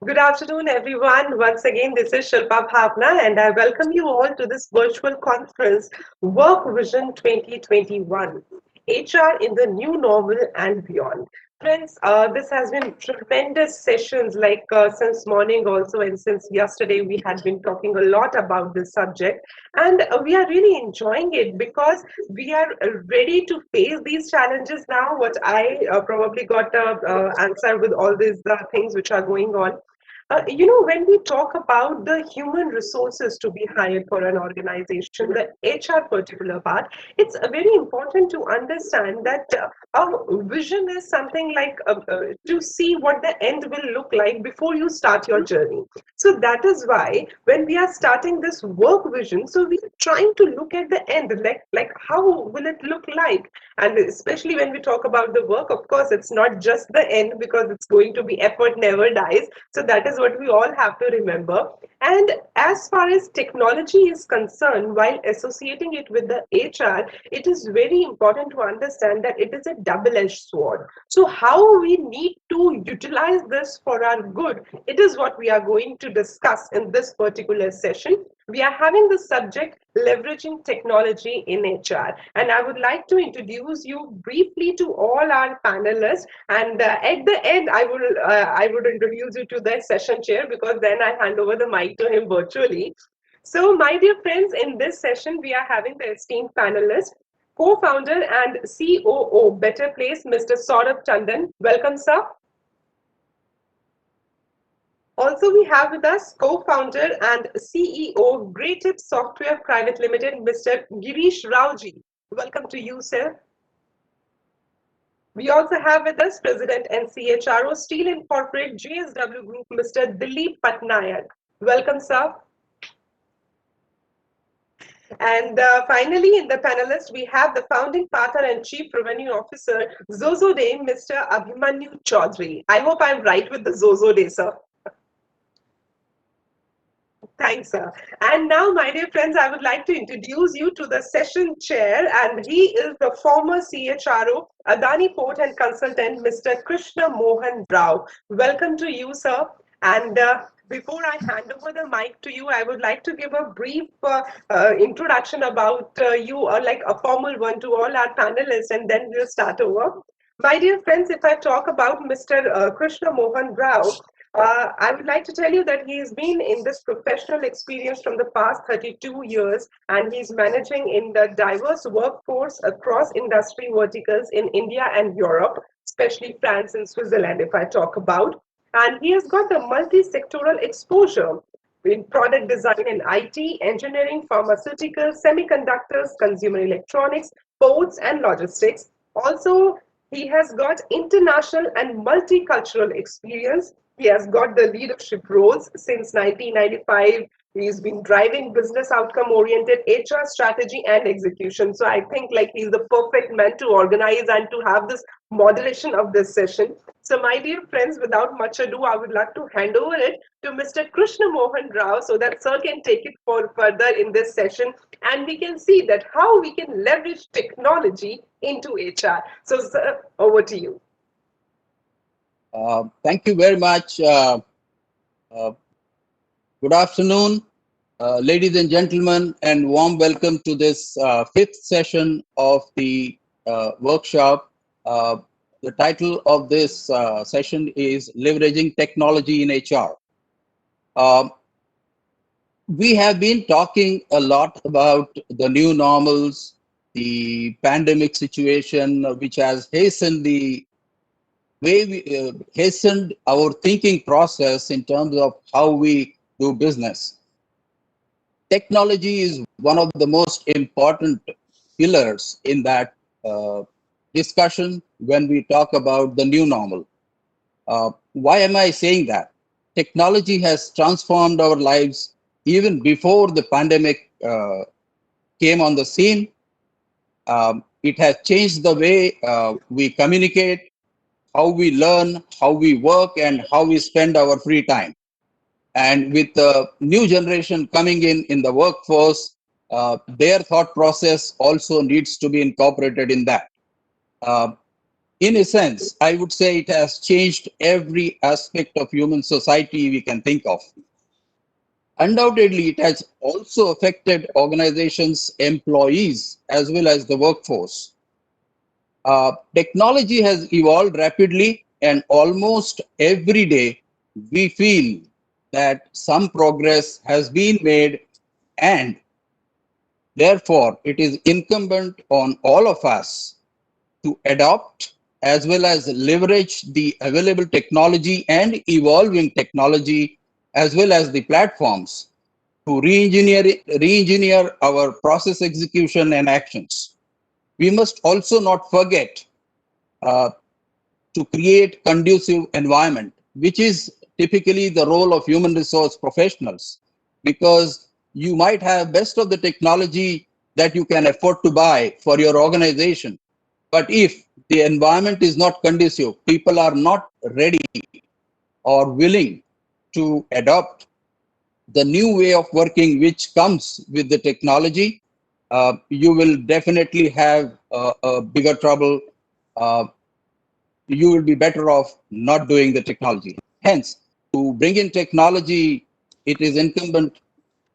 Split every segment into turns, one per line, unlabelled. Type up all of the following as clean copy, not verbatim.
Good afternoon, everyone. Once again, this is Shilpa Bhavna, and I welcome you all to this virtual conference, Work Vision 2021, HR in the New Normal and Beyond. Friends, this has been tremendous sessions since morning also, and since yesterday we had been talking a lot about this subject, and we are really enjoying it because we are ready to face these challenges now. What I probably got a answer with all these things which are going on. When we talk about the human resources to be hired for an organization, the HR particular part, it's very important to understand that our vision is something like to see what the end will look like before you start your journey. So that is why when we are starting this work vision, so we are trying to look at the end, like how will it look like? And especially when we talk about the work, of course, it's not just the end because it's going to be effort never dies. So that is what we all have to remember. And as far as technology is concerned, while associating it with the HR, it is very important to understand that it is a double-edged sword. So how we need to utilize this for our good, it is what we are going to discuss in this particular session. We are having the subject leveraging technology in HR. And I would like to introduce you briefly to all our panelists. And at the end, I would introduce you to the session chair because then I hand over the mic to him virtually. So, my dear friends, in this session, we are having the esteemed panelist, co-founder and COO Better Place, Mr. Saurabh Chandan. Welcome, sir. Also, we have with us co-founder and CEO Great Tips Software Private Limited, Mr. Girish Raoji. Welcome to you, sir. We also have with us President and CHRO Steel Incorporate JSW Group, Mr. Dilip Patnaik. Welcome, sir. And finally, in the panelists, we have the founding partner and chief revenue officer, Zozo Day, Mr. Abhimanyu Chaudhary. I hope I'm right with the Zozo Day, sir. Thanks, sir. And now, my dear friends, I would like to introduce you to the session chair, and he is the former CHRO, Adani Port and consultant, Mr. Krishna Mohan Rao. Welcome to you, sir. And before I hand over the mic to you, I would like to give a brief introduction about you, or like a formal one to all our panelists, and then we'll start over. My dear friends, if I talk about Mr. Krishna Mohan Rao, I would like to tell you that he has been in this professional experience from the past 32 years, and he's managing in the diverse workforce across industry verticals in India and Europe, especially France and Switzerland, if I talk about. And he has got the multi-sectoral exposure in product design and IT, engineering, pharmaceuticals, semiconductors, consumer electronics, ports, and logistics. Also, he has got international and multicultural experience. He has got the leadership roles since 1995. He's been driving business outcome oriented HR strategy and execution. So I think like he's the perfect man to organize and to have this moderation of this session. So my dear friends, without much ado, I would like to hand over it to Mr. Krishna Mohan Rao so that sir can take it for further in this session and we can see that how we can leverage technology into HR. So sir, over to you.
Thank you very much. Uh, Good afternoon, ladies and gentlemen, and warm welcome to this fifth session of the workshop. The title of this session is Leveraging Technology in HR. We have been talking a lot about the new normals, the pandemic situation, which has hastened the way we hastened our thinking process in terms of how we do business. Technology is one of the most important pillars in that discussion when we talk about the new normal. Why am I saying that? Technology has transformed our lives even before the pandemic came on the scene. It has changed the way we communicate, how we learn, how we work, and how we spend our free time. And with the new generation coming in the workforce, their thought process also needs to be incorporated in that. Uh, In a sense, I would say it has changed every aspect of human society we can think of. Undoubtedly, it has also affected organizations, employees, as well as the workforce. Technology has evolved rapidly, and almost every day we feel that some progress has been made, and therefore it is incumbent on all of us to adopt as well as leverage the available technology and evolving technology as well as the platforms to re-engineer our process execution and actions. We must also not forget uh, to create conducive environment, which is typically the role of human resource professionals, because you might have best of the technology that you can afford to buy for your organization. But if the environment is not conducive, people are not ready or willing to adopt the new way of working which comes with the technology, you will definitely have a bigger trouble. Uh, you will be better off not doing the technology. Hence, to bring in technology, it is incumbent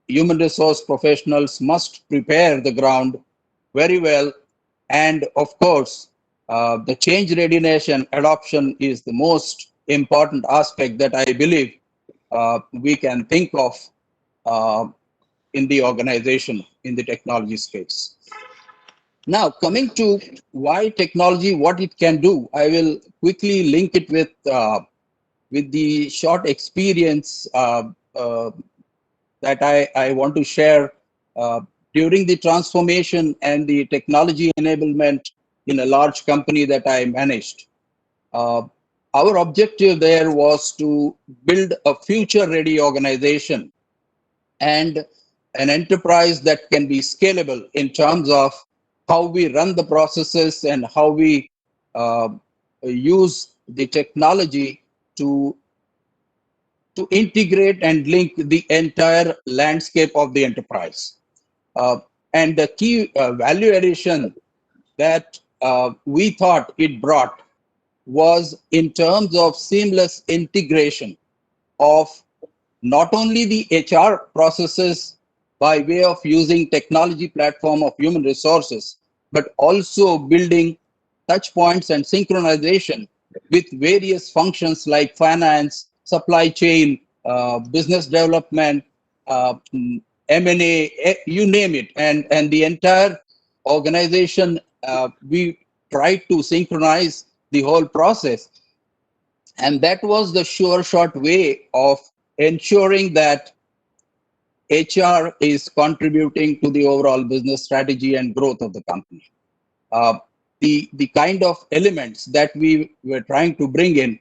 human resource professionals must prepare the ground very well. And of course, the change readiness and adoption is the most important aspect that I believe we can think of uh, in the organization in the technology space. Now, coming to why technology, what it can do, I will quickly link it with the short experience that I want to share uh, during the transformation and the technology enablement in a large company that I managed. Uh, our objective there was to build a future ready organization and an enterprise that can be scalable in terms of how we run the processes and how we uh, use the technology to integrate and link the entire landscape of the enterprise. And the key value addition that we thought it brought was in terms of seamless integration of not only the HR processes by way of using technology platform of human resources, but also building touch points and synchronization with various functions like finance, supply chain, business development, M&A, you name it, and the entire organization. We tried to synchronize the whole process, and that was the sure short way of ensuring that HR is contributing to the overall business strategy and growth of the company. Uh, the kind of elements that we were trying to bring in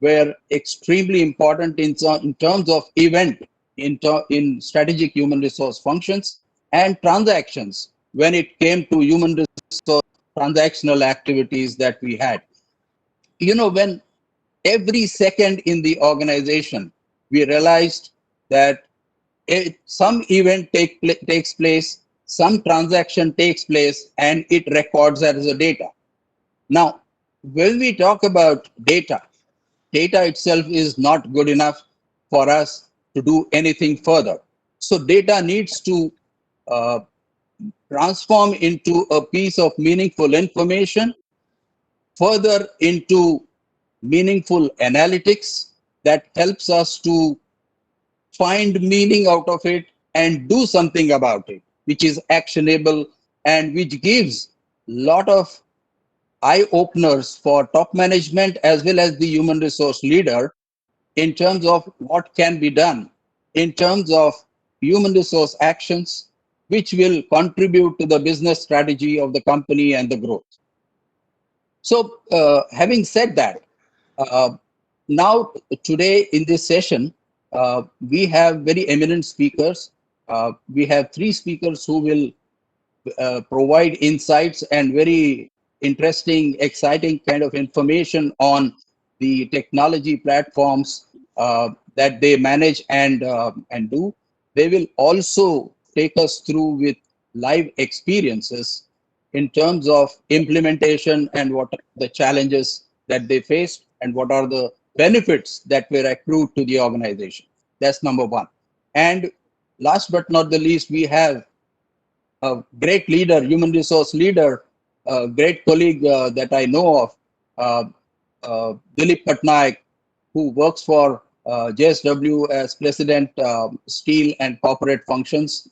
were extremely important in terms of event in strategic human resource functions and transactions when it came to human resource transactional activities that we had. You know, when every second in the organization, we realized that some event takes place, some transaction takes place, and it records that as a data. Now, when we talk about data, data itself is not good enough for us to do anything further. So data needs to uh, transform into a piece of meaningful information, further into meaningful analytics that helps us to find meaning out of it and do something about it, which is actionable and which gives lot of eye openers for top management as well as the human resource leader in terms of what can be done in terms of human resource actions which will contribute to the business strategy of the company and the growth. So having said that, uh, now today in this session, we have very eminent speakers. We have three speakers who will provide insights and very interesting, exciting kind of information on the technology platforms that they manage and do. They will also take us through with live experiences in terms of implementation and what are the challenges that they faced and what are the benefits that were accrued to the organization. That's number one. And last but not the least, we have a great leader, human resource leader, a great colleague that I know of, uh, Dilip Patnaik, who works for JSW as President, Steel and Corporate Functions.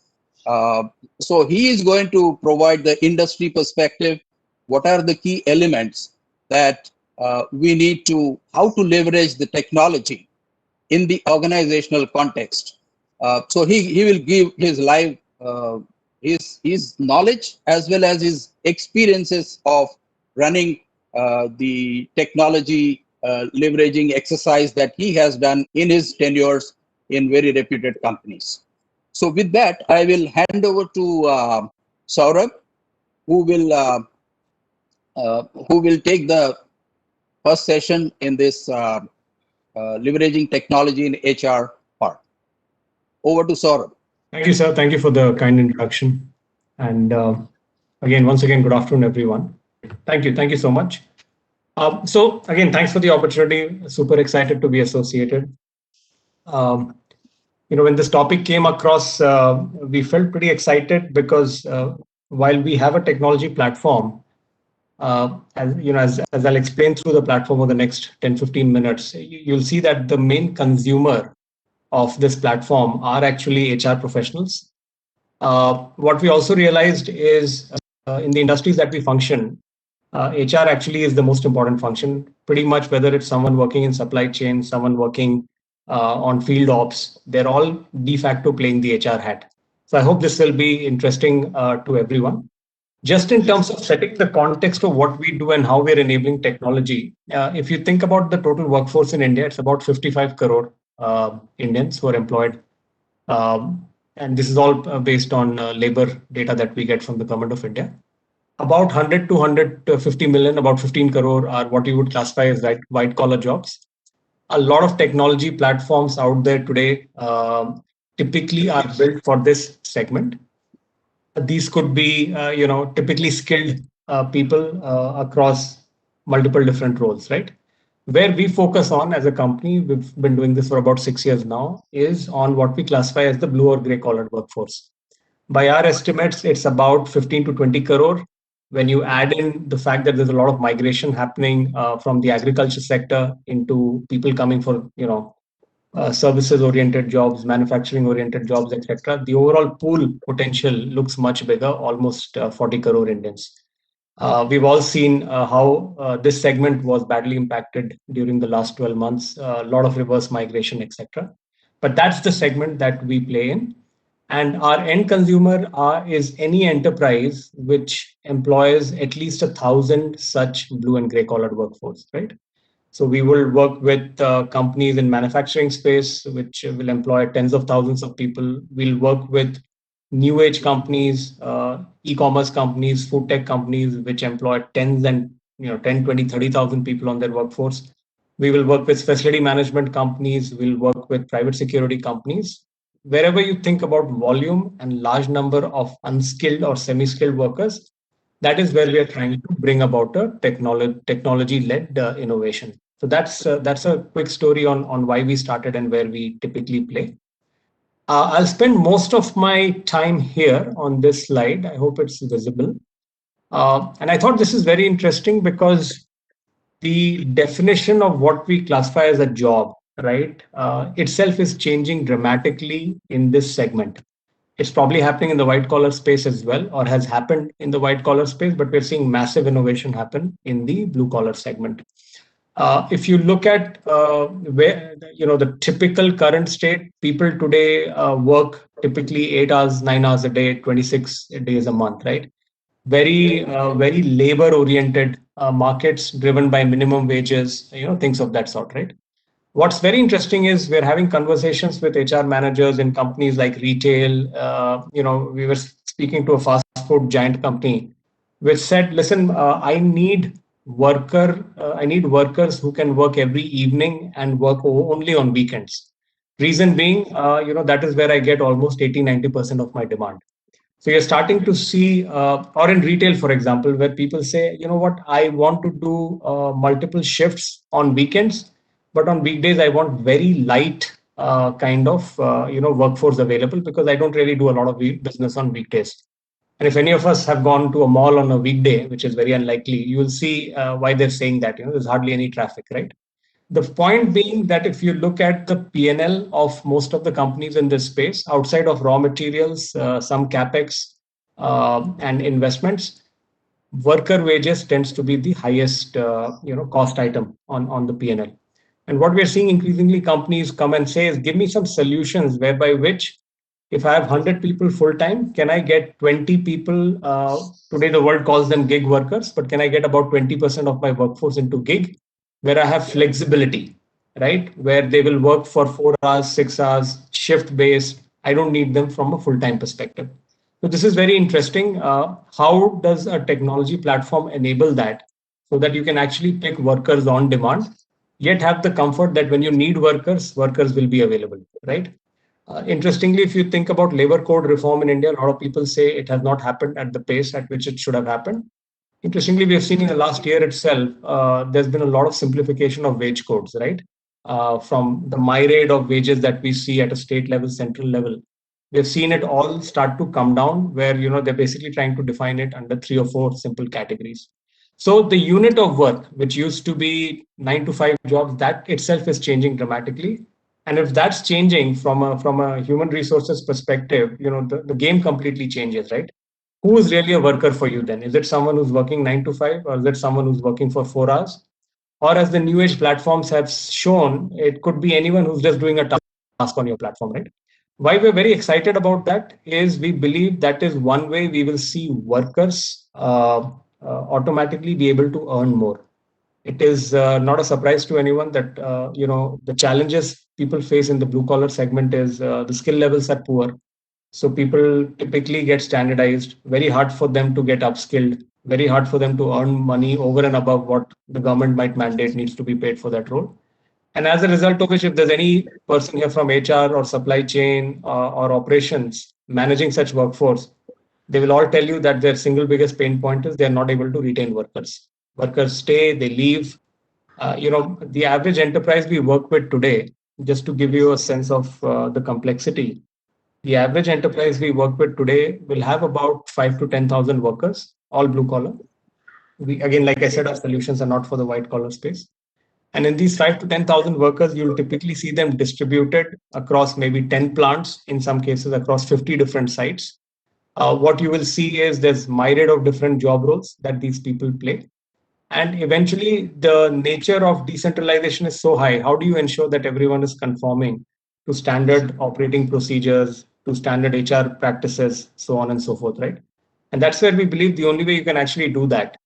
Uh, so he is going to provide the industry perspective. What are the key elements that we need to, how to leverage the technology in the organizational context. So he will give his live his knowledge as well as his experiences of running the technology leveraging exercise that he has done in his tenures in very reputed companies. So with that, I will hand over to Saurabh, who will uh, who will take the first session in this leveraging technology in HR part. Over to Saurabh.
Thank you, sir. Thank you for the kind introduction. And again, once again, good afternoon, everyone. Thank you. Thank you so much. So again, thanks for the opportunity. Super excited to be associated. Um, when this topic came across, we felt pretty excited because while we have a technology platform, as I'll explain through the platform over the next 10-15 minutes, you'll see that the main consumer of this platform are actually HR professionals. What we also realized is in the industries that we function, HR actually is the most important function. Pretty much whether it's someone working in supply chain, someone working on field ops, they're all de facto playing the HR hat. So I hope this will be interesting to everyone. Just in terms of setting the context of what we do and how we're enabling technology, if you think about the total workforce in India, it's about 55 crore Indians who are employed. And this is all based on labor data that we get from the government of India. About 100 to 150 million, about 15 crore are what you would classify as white collar jobs. A lot of technology platforms out there today typically are built for this segment. These could be, typically skilled people across multiple different roles, right? Where we focus on as a company, we've been doing this for about 6 years now, is on what we classify as the blue or gray collared workforce. By our estimates, it's about 15 to 20 crore. When you add in the fact that there's a lot of migration happening from the agriculture sector into people coming for, services-oriented jobs, manufacturing-oriented jobs, etc., the overall pool potential looks much bigger, almost 40 crore Indians. We've all seen how this segment was badly impacted during the last 12 months, a lot of reverse migration, etc. But that's the segment that we play in. And our end consumer is any enterprise which employs at least 1,000 such blue and gray collared workforce, right? So we will work with companies in manufacturing space, which will employ tens of thousands of people. We'll work with new age companies, e-commerce companies, food tech companies, which employ tens and 10, 20, 30,000 people on their workforce. We will work with facility management companies. We'll work with private security companies. Wherever you think about volume and large number of unskilled or semi-skilled workers, that is where we are trying to bring about a technology-led innovation. So that's a quick story on why we started and where we typically play. I'll spend most of my time here on this slide. I hope it's visible. And I thought this is very interesting because the definition of what we classify as a job, right, itself is changing dramatically in this segment. It's probably happening in the white collar space as well, or has happened in the white collar space, but we're seeing massive innovation happen in the blue collar segment. If you look at where the typical current state, people today work typically 8 hours, 9 hours a day, 26 days a month, right? Very labor oriented markets driven by minimum wages, things of that sort, right? What's very interesting is we're having conversations with HR managers in companies like retail. We were speaking to a fast food giant company, which said, "Listen, I need workers who can work every evening and work only on weekends." Reason being, that is where I get almost 80-90% of my demand. So you're starting to see, or in retail, for example, where people say, you know what, I want to do multiple shifts on weekends, but on weekdays I want very light kind of workforce available because I don't really do a lot of business on weekdays. And if any of us have gone to a mall on a weekday, which is very unlikely, you will see why they're saying that. There's hardly any traffic, right? The point being that if you look at the P&L of most of the companies in this space, outside of raw materials, some capex and investments, worker wages tends to be the highest cost item on the P&L. And what we're seeing increasingly companies come and say is, give me some solutions whereby which if I have 100 people full time, can I get 20 people? Today, the world calls them gig workers, but can I get about 20% of my workforce into gig where I have flexibility, right? Where they will work for 4 hours, 6 hours, shift based. I don't need them from a full time perspective. So, this is very interesting. How does a technology platform enable that so that you can actually pick workers on demand, yet have the comfort that when you need workers, workers will be available, right? Interestingly, if you think about labor code reform in India, a lot of people say it has not happened at the pace at which it should have happened. Interestingly, we have seen in the last year itself, there's been a lot of simplification of wage codes, right? From the myriad of wages that we see at a state level, central level, we've seen it all start to come down where, they're basically trying to define it under 3 or 4 simple categories. So the unit of work, which used to be 9 to 5 jobs, that itself is changing dramatically. And if that's changing from a human resources perspective, the game completely changes, right? Who is really a worker for you then? Is it someone who's working 9 to 5, or is it someone who's working for 4 hours? Or as the new age platforms have shown, it could be anyone who's just doing a task on your platform, right? Why we're very excited about that is we believe that is one way we will see workers automatically be able to earn more. It is not a surprise to anyone that the challenges people face in the blue collar segment is the skill levels are poor, so people typically get standardized, very hard for them to get upskilled, very hard for them to earn money over and above what the government might mandate needs to be paid for that role. And as a result of which, if there's any person here from HR or supply chain or operations managing such workforce, they will all tell you that their single biggest pain point is they're not able to retain workers. Workers stay, they leave. The average enterprise we work with today, just to give you a sense of the complexity, the average enterprise we work with today will have about 5 to 10,000 workers, all blue collar. We, again, like I said, our solutions are not for the white collar space. And in these 5 to 10,000 workers, you'll typically see them distributed across maybe 10 plants, in some cases across 50 different sites. What you will see is there's myriad of different job roles that these people play. And eventually, the nature of decentralization is so high. How do you ensure that everyone is conforming to standard operating procedures, to standard HR practices, so on and so forth, right? And that's where we believe the only way you can actually do that,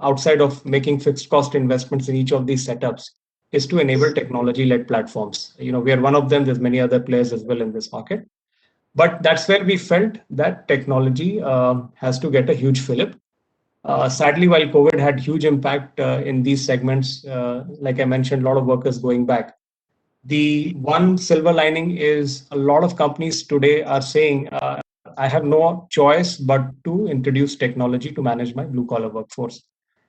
outside of making fixed cost investments in each of these setups, is to enable technology-led platforms. We are one of them. There's many other players as well in this market. But that's where we felt that technology has to get a huge fillip. Sadly, while COVID had huge impact in these segments, like I mentioned, a lot of workers going back. The one silver lining is a lot of companies today are saying, I have no choice but to introduce technology to manage my blue collar workforce.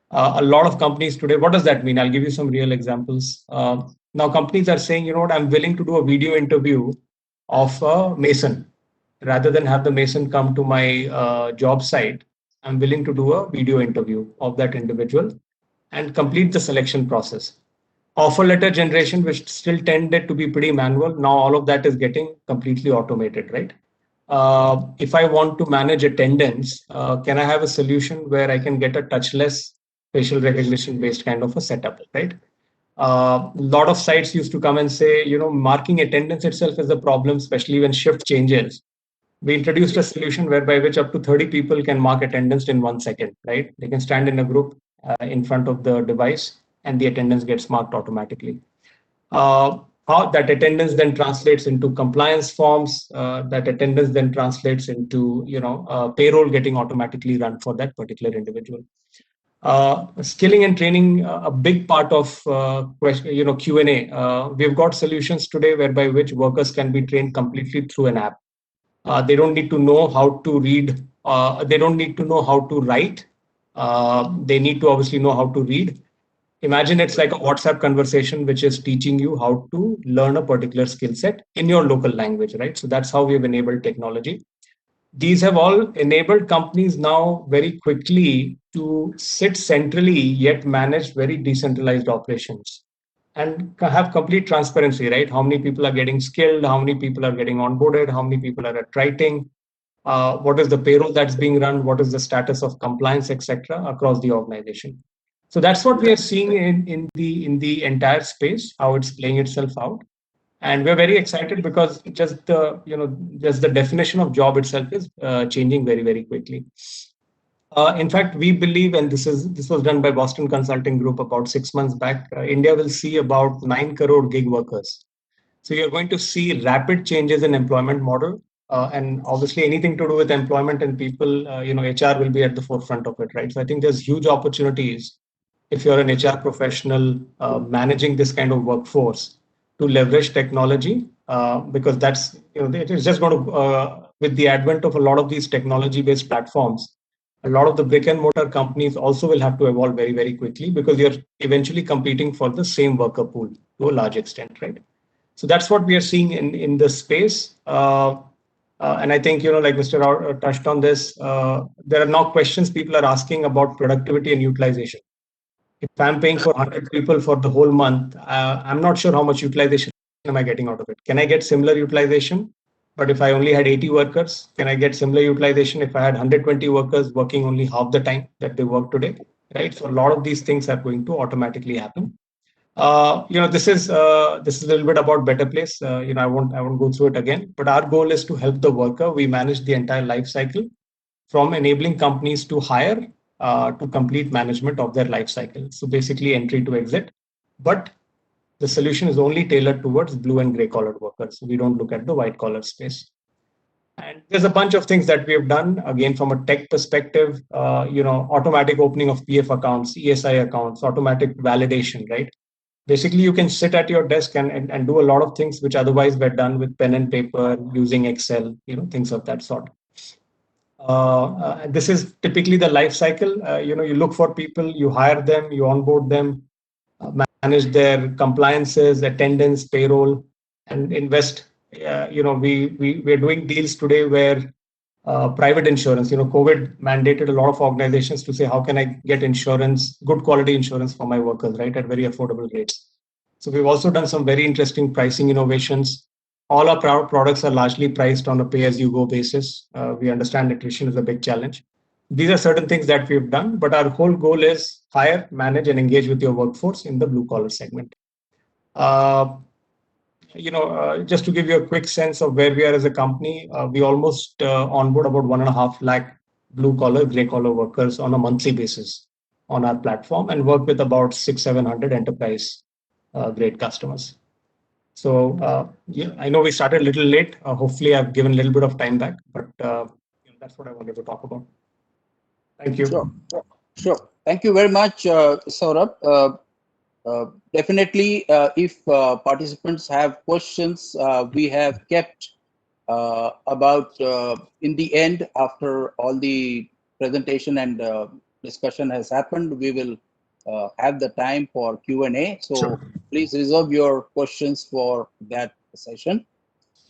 A lot of companies today, what does that mean? I'll give you some real examples. Now, companies are saying, I'm willing to do a video interview of a mason rather than have the mason come to my job site. I'm willing to do a video interview of that individual and complete the selection process. Offer letter generation, which still tended to be pretty manual, now all of that is getting completely automated, right? If I want to manage attendance, can I have a solution where I can get a touchless facial recognition based kind of a setup, right? A lot of sites used to come and say, marking attendance itself is a problem, especially when shift changes. We introduced a solution whereby which up to 30 people can mark attendance in 1 second, right? They can stand in a group in front of the device and the attendance gets marked automatically. How that attendance then translates into compliance forms, that attendance then translates into, payroll getting automatically run for that particular individual. Skilling and training, a big part of Q&A. We've got solutions today whereby which workers can be trained completely through an app. They don't need to know how to read. They don't need to know how to write. They need to obviously know how to read. Imagine it's like a WhatsApp conversation, which is teaching you how to learn a particular skill set in your local language, right? So that's how we have enabled technology. These have all enabled companies now very quickly to sit centrally yet manage very decentralized operations and have complete transparency, right? How many people are getting skilled, how many people are getting onboarded, how many people are at writing, what is the payroll that's being run, what is the status of compliance, etc., across the organization. So that's what we are seeing in the entire space, how it's playing itself out. And we're very excited because just the definition of job itself is changing very, very quickly. In fact, we believe, and this was done by Boston Consulting Group about 6 months back, India will see about 9 crore gig workers. So you're going to see rapid changes in employment model, and obviously anything to do with employment and people, HR will be at the forefront of it, right? So I think there's huge opportunities if you're an HR professional managing this kind of workforce to leverage technology, because that's it is just going to with the advent of a lot of these technology-based platforms, a lot of the brick and mortar companies also will have to evolve very, very quickly because you're eventually competing for the same worker pool to a large extent, right? So that's what we are seeing in the space. And I think, like Mr. Rao touched on this, there are now questions people are asking about productivity and utilization. If I'm paying for 100 people for the whole month, I'm not sure how much utilization am I getting out of it. Can I get similar utilization? But if I only had 80 workers, can I get similar utilization if I had 120 workers working only half the time that they work today? Right. So a lot of these things are going to automatically happen. This is a little bit about Better Place. I won't go through it again. But our goal is to help the worker. We manage the entire life cycle, from enabling companies to hire to complete management of their life cycle. So basically, entry to exit. But the solution is only tailored towards blue and gray collared workers. So we don't look at the white collar space. And there's a bunch of things that we have done, again, from a tech perspective, automatic opening of PF accounts, ESI accounts, automatic validation, right? Basically, you can sit at your desk and do a lot of things which otherwise were done with pen and paper, using Excel, things of that sort. This is typically the life cycle. You look for people, you hire them, you onboard them, manage their compliances, attendance, payroll, and invest. We're doing deals today where private insurance, COVID mandated a lot of organizations to say, how can I get insurance, good quality insurance for my workers, right, at very affordable rates. So we've also done some very interesting pricing innovations. All our products are largely priced on a pay-as-you-go basis. We understand attrition is a big challenge. These are certain things that we've done, but our whole goal is hire, manage, and engage with your workforce in the blue-collar segment. Just to give you a quick sense of where we are as a company, we almost onboard about 1.5 lakh blue-collar, gray-collar workers on a monthly basis on our platform and work with about 600-700 enterprise grade customers. So I know we started a little late. Hopefully, I've given a little bit of time back, but that's what I wanted to talk about. Thank you.
Sure. Thank you very much, Saurabh. Definitely, if participants have questions, we have kept about in the end, after all the presentation and discussion has happened, we will have the time for Q&A. So
Sure.
Please reserve your questions for that session.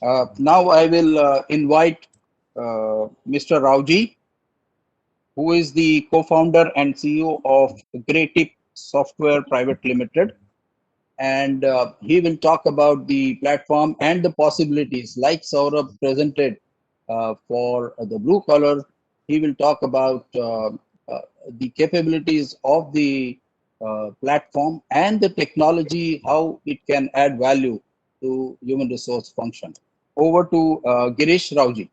Now I will invite Mr. Rauji, who is the co-founder and CEO of Greytip Software Private Limited. And he will talk about the platform and the possibilities like Saurabh presented for the blue collar. He will talk about the capabilities of the platform and the technology, how it can add value to human resource function. Over to Girish Rauji.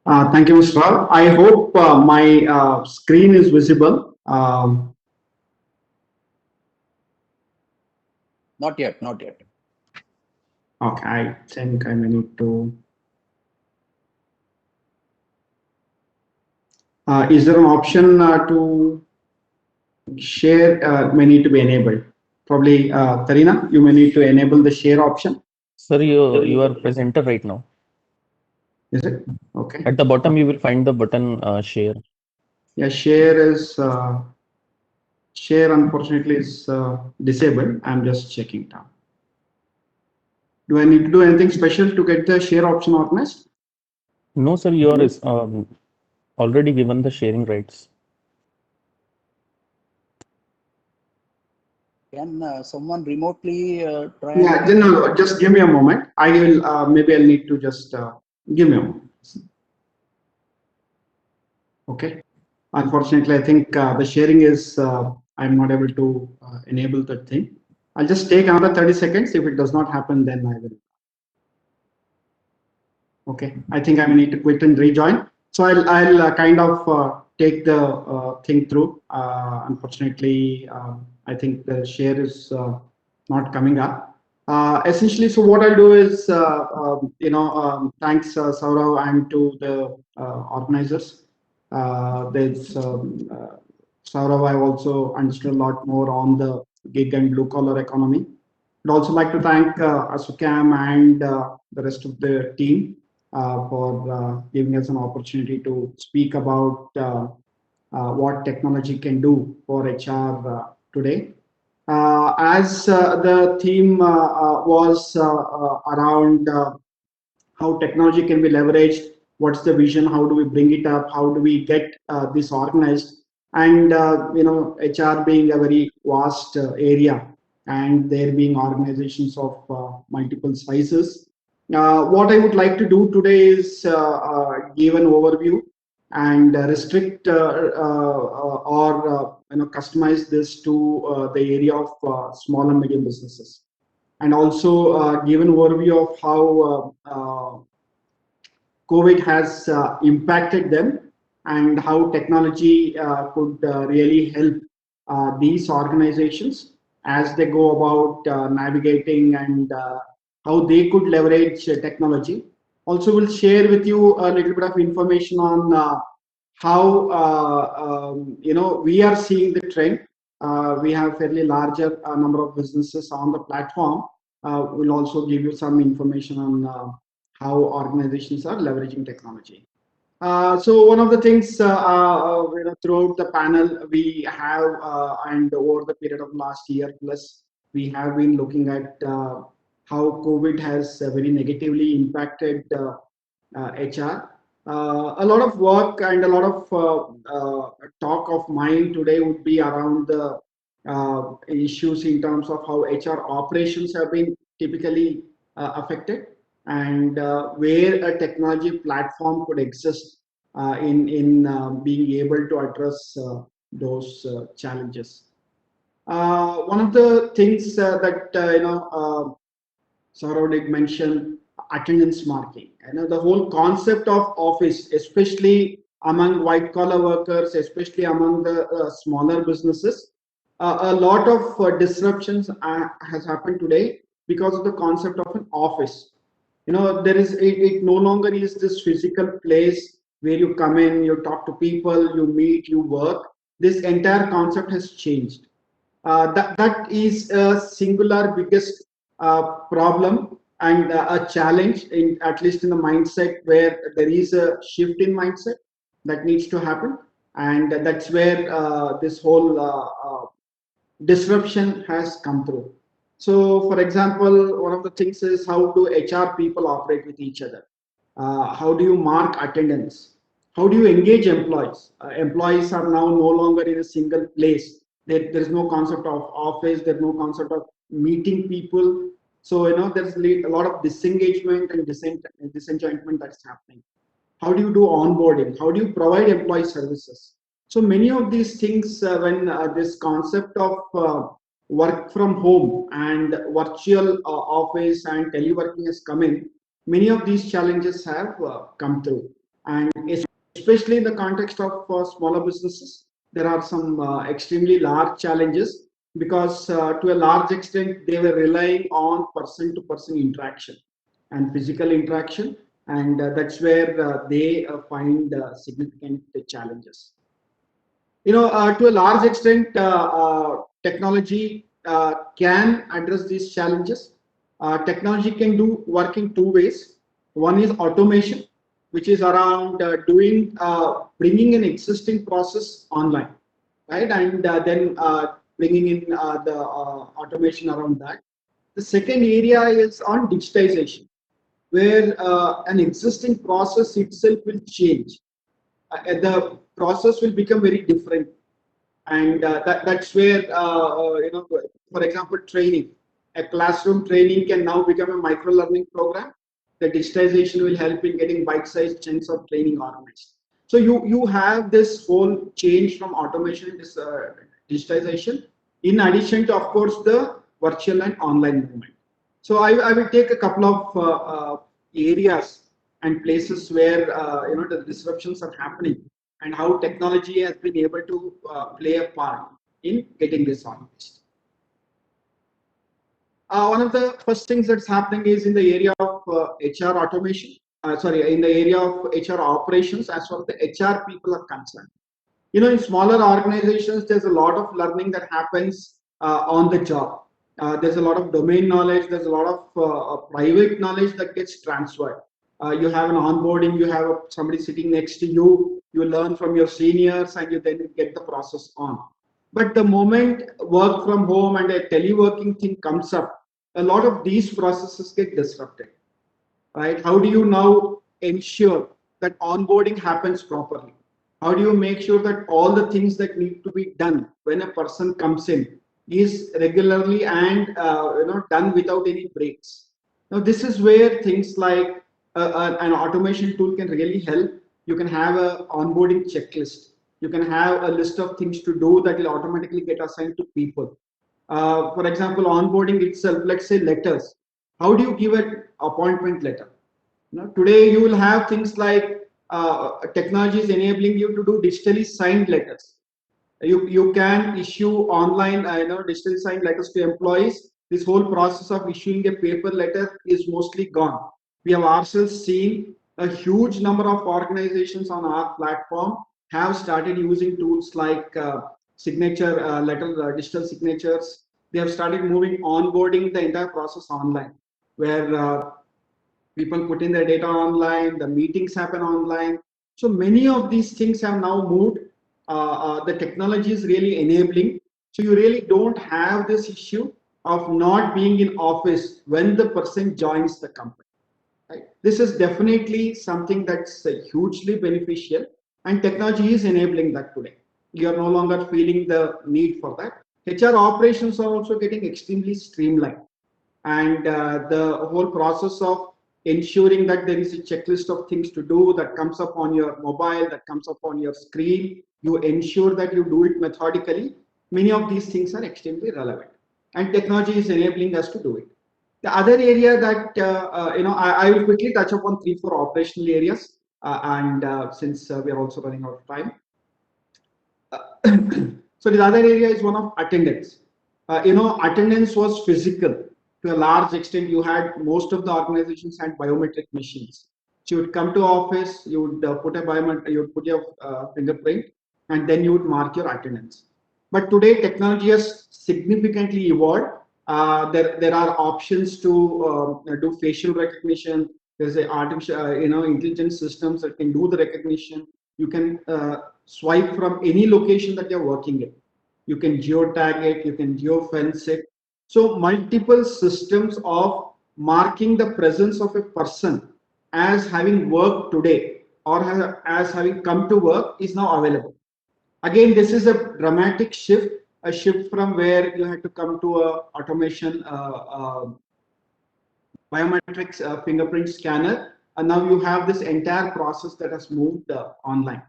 Thank you, Mr. Rao. I hope my screen is visible.
Not yet, not yet.
Okay, I think I may need to. Is there an option to share? May need to be enabled. Probably, Tarina, you may need to enable the share option.
Sir, you are presenter right now.
Is it? Okay.
At the bottom, you will find the button share.
Yeah, share unfortunately is disabled. I'm just checking now. Do I need to do anything special to get the share option organized?
No, sir, you are already given the sharing rights.
Can someone remotely try and
Yeah, then no, just give me a moment. I will maybe I'll need to just give me a moment. Okay. Unfortunately, I think the sharing is I'm not able to enable that thing. I'll just take another 30 seconds. If it does not happen, then I will. Okay, I think I will need to quit and rejoin. So I'll kind of take the thing through. Unfortunately, I think the share is not coming up. Essentially, so what I'll do is, thanks Saurav and to the organizers. There's Saurav, I also understood a lot more on the gig and blue collar economy. I'd also like to thank ASSOCHAM and the rest of the team for giving us an opportunity to speak about what technology can do for HR today. As the theme was around how technology can be leveraged, what's the vision, how do we bring it up, how do we get this organized, and HR being a very vast area, and there being organizations of multiple sizes. What I would like to do today is give an overview and restrict or customize this to the area of small and medium businesses, and also give an overview of how COVID has impacted them, and how technology could really help these organizations as they go about navigating, and how they could leverage technology. Also, we'll share with you a little bit of information on how we are seeing the trend. We have fairly larger number of businesses on the platform. We'll also give you some information on how organizations are leveraging technology. So one of the things throughout the panel we have, and over the period of last year plus, we have been looking at how COVID has very negatively impacted HR. A lot of work and a lot of talk of mine today would be around the issues in terms of how HR operations have been typically affected, and where a technology platform could exist in being able to address those challenges. One of the things that Saurav did mention, attendance marking. The whole concept of office, especially among white collar workers, especially among the smaller businesses, a lot of disruptions has happened today because of the concept of an office. There is it no longer is this physical place where you come in, you talk to people, you meet, you work. This entire concept has changed. That is a singular biggest problem, and a challenge, in at least in the mindset, where there is a shift in mindset that needs to happen, and that's where this whole disruption has come through. So, for example, one of the things is, how do HR people operate with each other? How do you mark attendance? How do you engage employees? Employees are now no longer in a single place. There's no concept of office. There's no concept of meeting people. So there's a lot of disengagement and disenchantment that's happening. How do you do onboarding? How do you provide employee services? So many of these things, when this concept of work from home and virtual office and teleworking has come in, many of these challenges have come through. And especially in the context of smaller businesses, there are some extremely large challenges, because to a large extent they were relying on person to person interaction and physical interaction, and that's where they find significant challenges. To a large extent, technology can address these challenges. Technology can do work in two ways. One is automation, which is around bringing an existing process online, right? And then bringing in the automation around that. The second area is on digitization, where an existing process itself will change. The process will become very different, and that's where for example, training. A classroom training can now become a micro learning program. The digitization will help in getting bite-sized chunks of training organized. So you have this whole change from automation, this digitization, in addition to, of course, the virtual and online movement. So I will take a couple of areas and places where the disruptions are happening, and how technology has been able to play a part in getting this organized. One of the first things that's happening is in the area of HR automation. In the area of HR operations, as far as the HR people are concerned. In smaller organizations, there's a lot of learning that happens on the job. There's a lot of domain knowledge. There's a lot of private knowledge that gets transferred. You have an onboarding. You have somebody sitting next to you. You learn from your seniors, and you then get the process on. But the moment work from home and a teleworking thing comes up, a lot of these processes get disrupted, right? How do you now ensure that onboarding happens properly? How do you make sure that all the things that need to be done when a person comes in is regularly and done without any breaks? Now, this is where things like an automation tool can really help. You can have an onboarding checklist. You can have a list of things to do that will automatically get assigned to people. For example, onboarding itself, let's say letters. How do you give an appointment letter? Today you will have things like technology is enabling you to do digitally signed letters. You can issue online digitally signed letters to employees. This whole process of issuing a paper letter is mostly gone. We have ourselves seen a huge number of organizations on our platform have started using tools like signature digital signatures. They have started moving onboarding the entire process online, where people put in their data online, the meetings happen online. So many of these things have now moved. The technology is really enabling. So you really don't have this issue of not being in office when the person joins the company. Right? This is definitely something that's hugely beneficial, and technology is enabling that today. You are no longer feeling the need for that. HR operations are also getting extremely streamlined, and the whole process of ensuring that there is a checklist of things to do that comes up on your mobile, that comes up on your screen, you ensure that you do it methodically. Many of these things are extremely relevant, and technology is enabling us to do it. The other area that I will quickly touch upon 3-4 operational areas, since we are also running out of time. So the other area is one of attendance. Attendance was physical to a large extent. You had most of the organizations had biometric machines. So you would come to office, you would put a biometric, you would put your fingerprint, and then you would mark your attendance. But today, technology has significantly evolved. There are options to do facial recognition. There's a artificial, intelligent systems that can do the recognition. You can swipe from any location that you're working in. You can geotag it. You can geofence it. So multiple systems of marking the presence of a person as having worked today or as having come to work is now available. Again, this is a dramatic shift, a shift from where you had to come to a automation biometrics fingerprint scanner, and now you have this entire process that has moved online.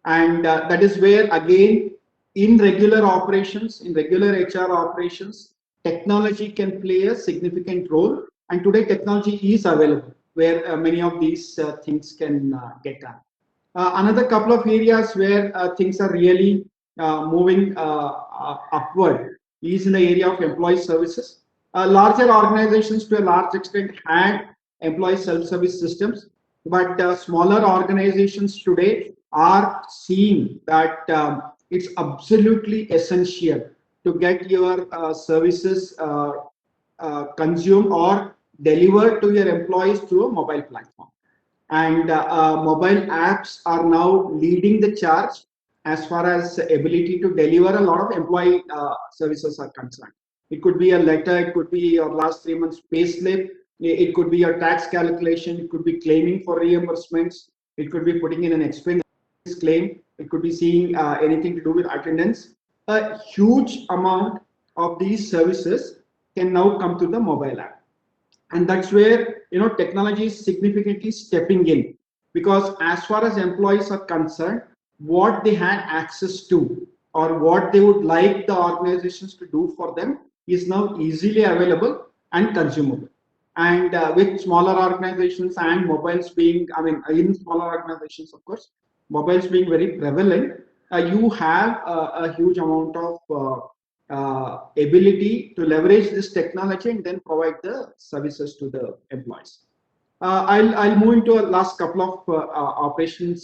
And that is where, again, in regular operations, in regular HR operations, technology can play a significant role. And today, technology is available where many of these things can get done. Another couple of areas where things are really moving upward is in the area of employee services. Larger organizations to a large extent had employee self-service systems, but smaller organizations today are seeing that it's absolutely essential to get your services consumed or delivered to your employees through a mobile platform. And mobile apps are now leading the charge as far as ability to deliver a lot of employee services are concerned. It could be a letter, it could be your last 3 months pay slip, it could be your tax calculation, it could be claiming for reimbursements, it could be putting in an expense claim, it could be seeing anything to do with attendance. A huge amount of these services can now come to the mobile app, and that's where technology is significantly stepping in, because as far as employees are concerned, what they had access to or what they would like the organizations to do for them is now easily available and consumable. And with smaller organizations and mobiles being, I mean, in smaller organizations, of course, mobiles being very prevalent, you have a huge amount of ability to leverage this technology and then provide the services to the employees. I'll move into a last couple of operational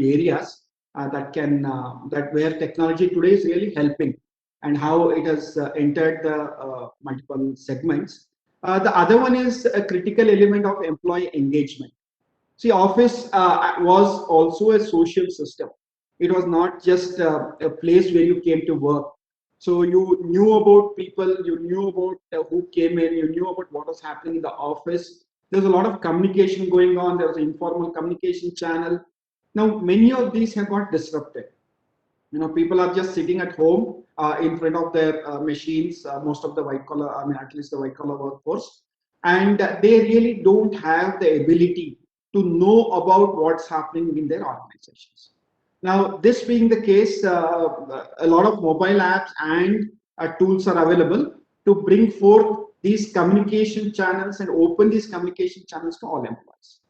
areas that where technology today is really helping and how it has entered the multiple segments. The other one is a critical element of employee engagement. See, office was also a social system. It was not just a place where you came to work. So you knew about people, you knew about who came in, you knew about what was happening in the office. There's a lot of communication going on. There was an informal communication channel. Now, many of these have got disrupted. People are just sitting at home in front of their machines, most of the white collar, I mean, at least the white collar workforce, and they really don't have the ability to know about what's happening in their organizations. Now, this being the case, a lot of mobile apps and tools are available to bring forth these communication channels and open these communication channels to all employees.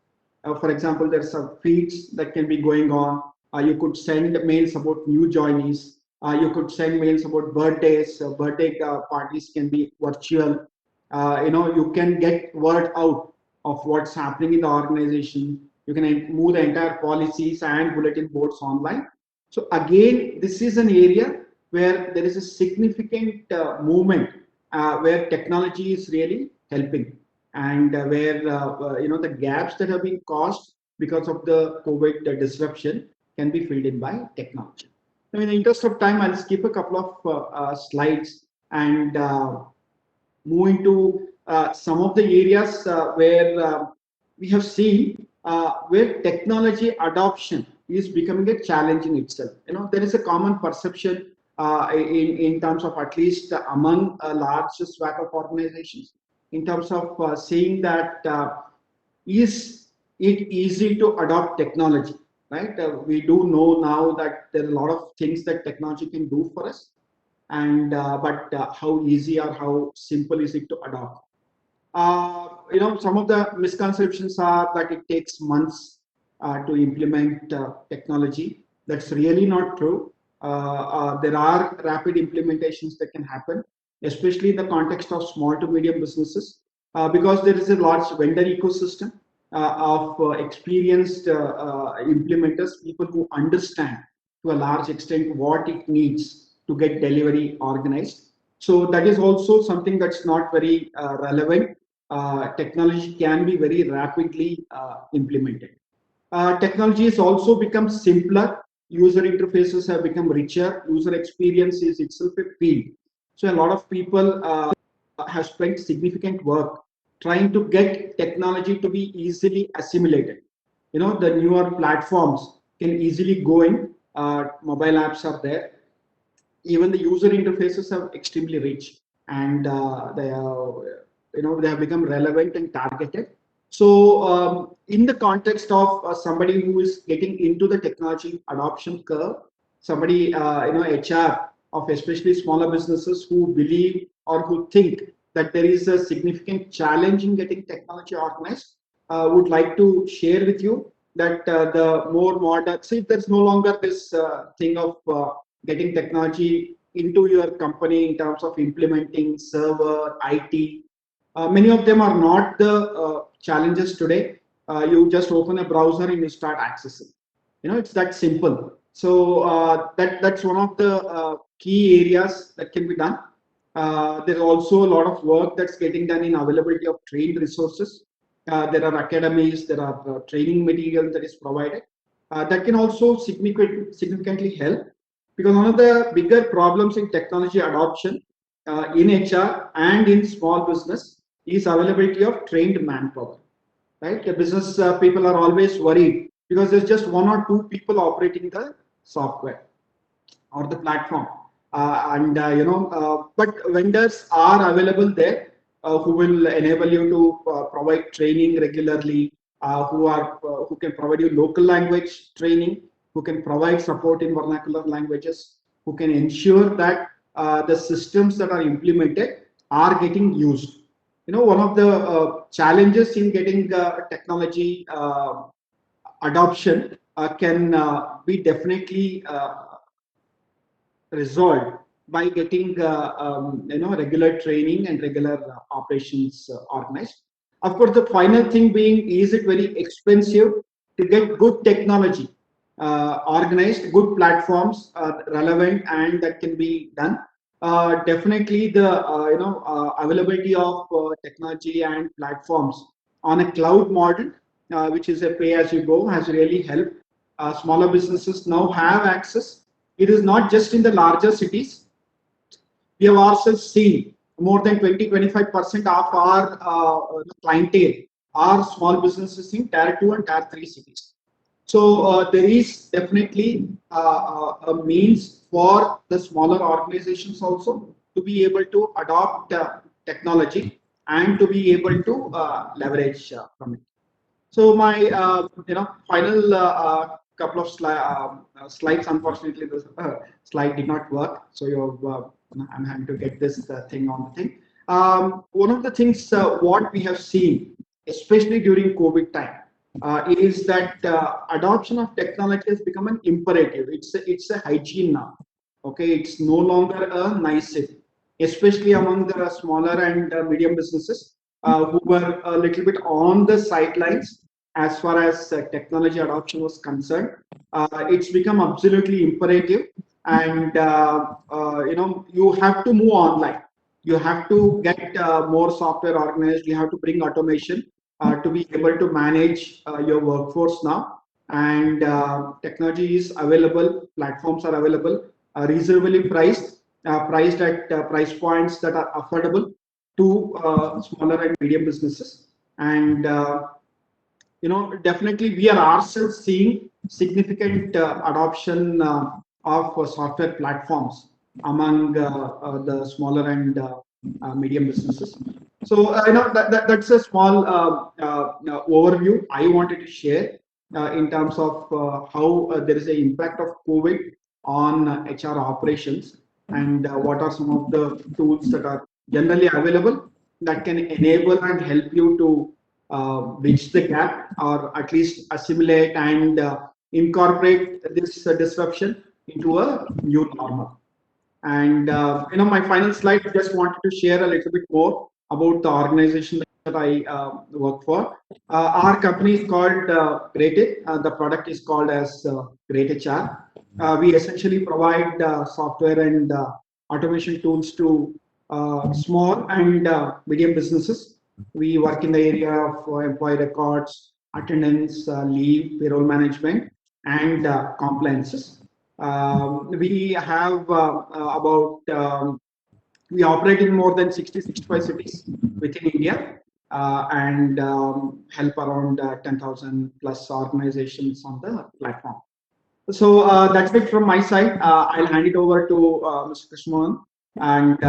For example, there's some feeds that can be going on. You could send mails about new joinees. You could send mails about birthdays. Birthday parties can be virtual. You can get word out of what's happening in the organization. You can move the entire policies and bulletin boards online. So again, this is an area where there is a significant movement where technology is really helping, and where the gaps that have been caused because of the COVID disruption can be filled in by technology. Now, in the interest of time, I'll skip a couple of slides and move into some of the areas where we have seen where technology adoption is becoming a challenge in itself. There is a common perception in terms of, at least among a large swath of organizations, in terms of seeing that is it easy to adopt technology, right? We do know now that there are a lot of things that technology can do for us, and but how easy or how simple is it to adopt? Some of the misconceptions are that it takes months to implement technology. That's really not true. There are rapid implementations that can happen, especially in the context of small to medium businesses, because there is a large vendor ecosystem of experienced implementers, people who understand to a large extent what it needs to get delivery organized. So that is also something that's not very relevant. Technology can be very rapidly implemented. Technology has also become simpler. User interfaces have become richer. User experience is itself a field. So a lot of people have spent significant work trying to get technology to be easily assimilated. The newer platforms can easily go in. Mobile apps are there. Even the user interfaces are extremely rich, and they have become relevant and targeted. So in the context of somebody who is getting into the technology adoption curve, somebody HR of especially smaller businesses who believe or who think that there is a significant challenge in getting technology organized, would like to share with you that the more modern, see, there's no longer this thing of getting technology into your company in terms of implementing server, IT. Many of them are not the challenges today. You just open a browser and you start accessing. It's that simple. So that's one of the key areas that can be done. There's also a lot of work that's getting done in availability of trained resources. There are academies, there are training material that is provided. That can also significantly help, because one of the bigger problems in technology adoption in HR and in small business is availability of trained manpower. Right, the business people are always worried because there's just one or two people operating the software or the platform, and but vendors are available there who will enable you to provide training regularly, who can provide you local language training, who can provide support in vernacular languages, who can ensure that the systems that are implemented are getting used. One of the challenges in getting technology adoption can be definitely resolved by getting regular training and regular operations organized. Of course, the final thing being, is it very expensive to get good technology organized, good platforms relevant, and that can be done. Definitely, the availability of technology and platforms on a cloud model, which is a pay-as-you-go, has really helped. Smaller businesses now have access. It is not just in the larger cities. We have also seen more than 20-25% of our clientele are small businesses in tier 2 and tier 3 cities. So there is definitely a means for the smaller organizations also to be able to adopt technology and to be able to leverage from it. So my final couple of slides. Unfortunately, the slide did not work. So I'm having to get this thing on the thing. One of the things what we have seen, especially during COVID time, is that adoption of technology has become an imperative. It's a hygiene now. Okay, it's no longer a nicety, especially among the smaller and medium businesses who were a little bit on the sidelines as far as technology adoption was concerned. It's become absolutely imperative, and you have to move online. You have to get more software organized. You have to bring automation to be able to manage your workforce now. And technology is available. Platforms are available, reasonably priced, priced at price points that are affordable to smaller and medium businesses. And definitely we are ourselves seeing significant adoption of software platforms among the smaller and medium businesses. So that's a small overview I wanted to share in terms of how there is an impact of COVID on HR operations, and what are some of the tools that are generally available that can enable and help you to bridge the gap, or at least assimilate and incorporate this disruption into a new normal. And my final slide, I just wanted to share a little bit more about the organization that I work for. Our company is called Great It. The product is called as Great HR. We essentially provide software and automation tools to small and medium businesses. We work in the area of employee records, attendance, leave, payroll management, and compliances. We have we operate in more than 60-65 cities within India, and help around 10,000 plus organizations on the platform. So that's it from my side. I'll hand it over to Mr. Krishnan, and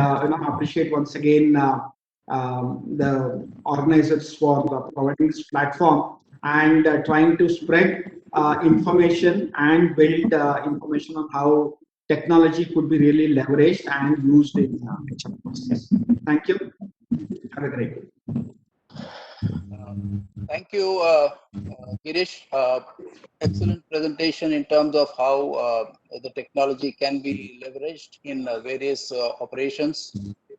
appreciate once again the organizers for providing this platform and trying to spread information and build information on how technology could be really leveraged and used in HR process. Thank you. Have a great day.
Thank you, Girish. Excellent presentation in terms of how the technology can be leveraged in various operations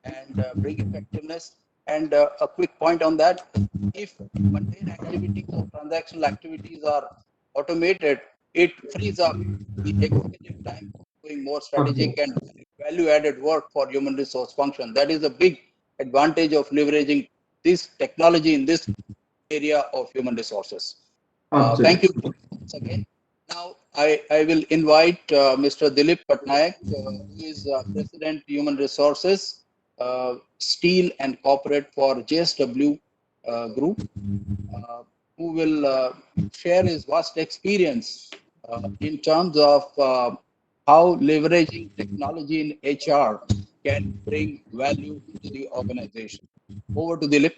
and bring effectiveness. And a quick point on that: if mundane activities or transactional activities are automated, it frees up the executive time doing more strategic and value-added work for human resource function. That is a big advantage of leveraging this technology in this area of human resources. Thank
Absolutely.
you once again. Now, I will invite Mr. Dilip Patnaik, who is President Human Resources, Steel and Corporate for JSW Group, who will share his vast experience in terms of how leveraging technology in HR can bring value to the organization. Over to Dilip.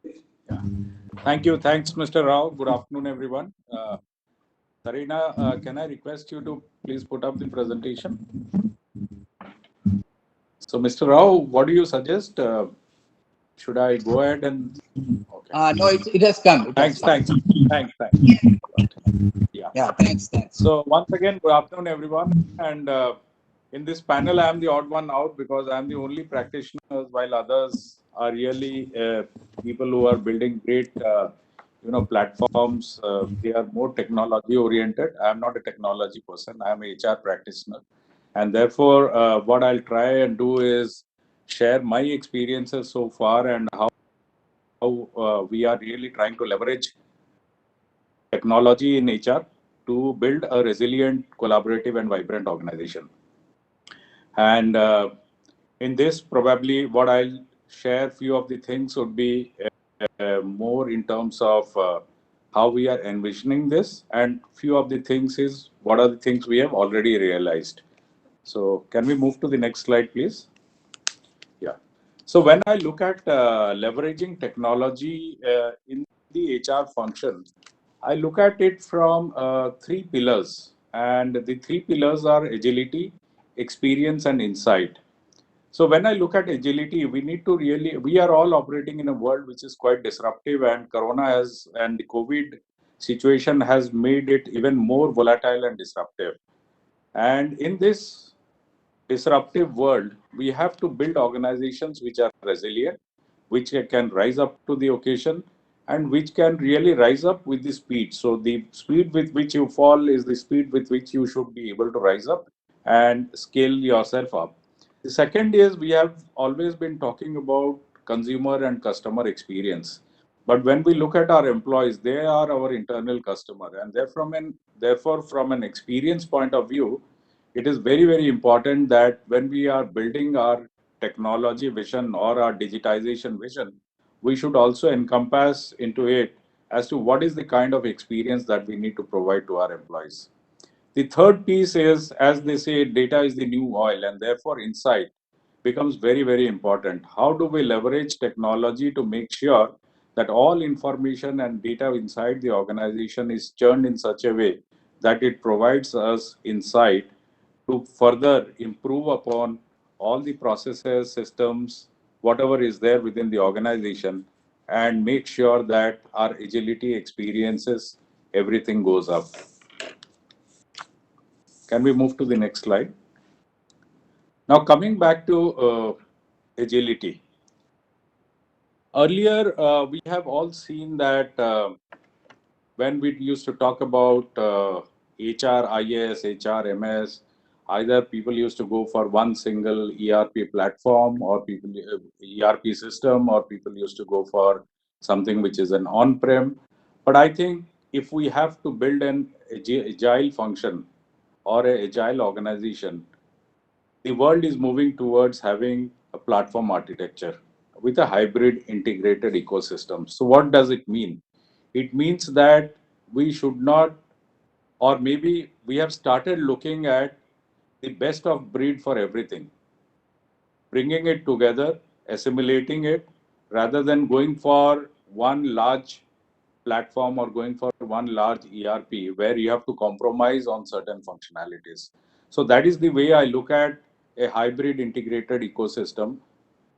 Yeah. Thank you. Thanks, Mr. Rao. Good afternoon, everyone. Sarina, can I request you to please put up the presentation? So, Mr. Rao, what do you suggest? Should I go ahead and... Okay.
No, it has come. It has
Thanks,
come.
thanks, thanks, thanks. Yeah.
Yeah, thanks, thanks.
So once again, good afternoon, everyone. And in this panel, I am the odd one out because I am the only practitioner, while others are really people who are building great, platforms. They are more technology oriented. I am not a technology person. I am a HR practitioner, and therefore, what I'll try and do is share my experiences so far and how we are really trying to leverage technology in HR to build a resilient, collaborative, and vibrant organization. And in this, probably what I'll share few of the things would be more in terms of how we are envisioning this, and few of the things is what are the things we have already realized. So can we move to the next slide, please? Yeah. So when I look at leveraging technology in the HR function, I look at it from three pillars, and the three pillars are agility, experience, and insight. So when I look at agility, we need to really, we are all operating in a world which is quite disruptive, and Corona has, and the COVID situation has made it even more volatile and disruptive. And in this disruptive world, we have to build organizations which are resilient, which can rise up to the occasion, and which can really rise up with the speed. So the speed with which you fall is the speed with which you should be able to rise up and scale yourself up. The second is we have always been talking about consumer and customer experience. But when we look at our employees, they are our internal customer, and therefore, from an experience point of view, it is very, very important that when we are building our technology vision or our digitization vision, we should also encompass into it as to what is the kind of experience that we need to provide to our employees. The third piece is, as they say, data is the new oil, and therefore insight becomes very, very important. How do we leverage technology to make sure that all information and data inside the organization is churned in such a way that it provides us insight to further improve upon all the processes, systems, whatever is there within the organization, and make sure that our agility experiences, everything goes up. Can we move to the next slide? Now, coming back to agility. Earlier, we have all seen that when we used to talk about HRIS, HRMS, either people used to go for one single ERP platform or people ERP system, or people used to go for something which is an on-prem. But I think if we have to build an agile function or an agile organization, the world is moving towards having a platform architecture with a hybrid integrated ecosystem. So what does it mean? It means that we should not, or maybe we have started looking at the best of breed for everything, bringing it together, assimilating it, rather than going for one large platform or going for one large ERP where you have to compromise on certain functionalities. So that is the way I look at a hybrid integrated ecosystem.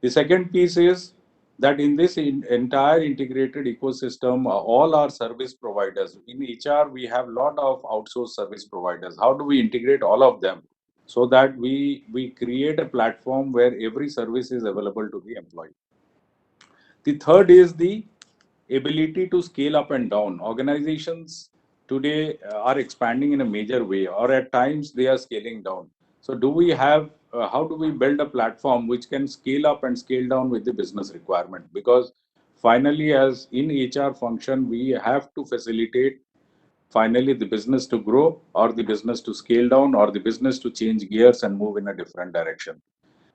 The second piece is that in this entire integrated ecosystem, all our service providers, in HR, we have a lot of outsourced service providers. How do we integrate all of them so that we create a platform where every service is available to the employee? The third is the ability to scale up and down. Organizations today are expanding in a major way, or at times they are scaling down. So, do we have how do we build a platform which can scale up and scale down with the business requirement? Because finally, as in HR function, we have to facilitate finally the business to grow or the business to scale down or the business to change gears and move in a different direction.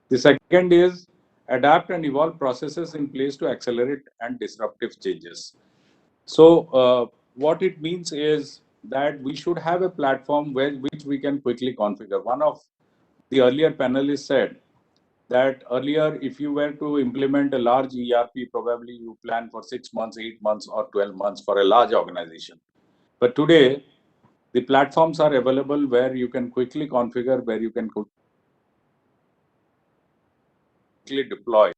The second is adapt and evolve processes in place to accelerate and disruptive changes. So, what it means is that we should have a platform which we can quickly configure. One of the earlier panelists said that earlier, if you were to implement a large ERP, probably you plan for 6 months, 8 months, or 12 months for a large organization. But today, the platforms are available where you can quickly configure, where you can quickly deploy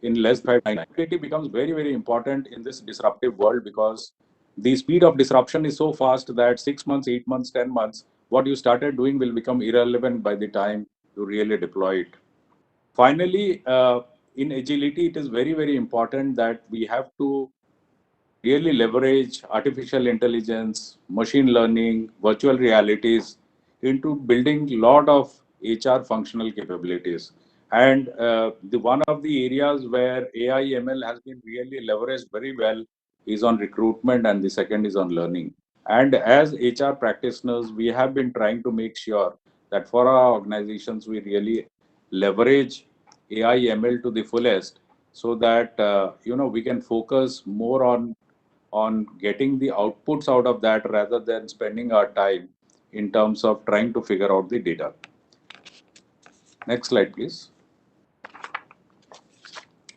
in less than 5 times. Creativity becomes very, very important in this disruptive world because the speed of disruption is so fast that 6 months, 8 months, 10 months, what you started doing will become irrelevant by the time you really deploy it. Finally, in agility, it is very, very important that we have to really leverage artificial intelligence, machine learning, virtual realities into building a lot of HR functional capabilities. And the one of the areas where AI ML has been really leveraged very well is on recruitment, and the second is on learning. And as HR practitioners, we have been trying to make sure that for our organizations, we really leverage AI ML to the fullest so that we can focus more on getting the outputs out of that rather than spending our time in terms of trying to figure out the data. Next slide, please.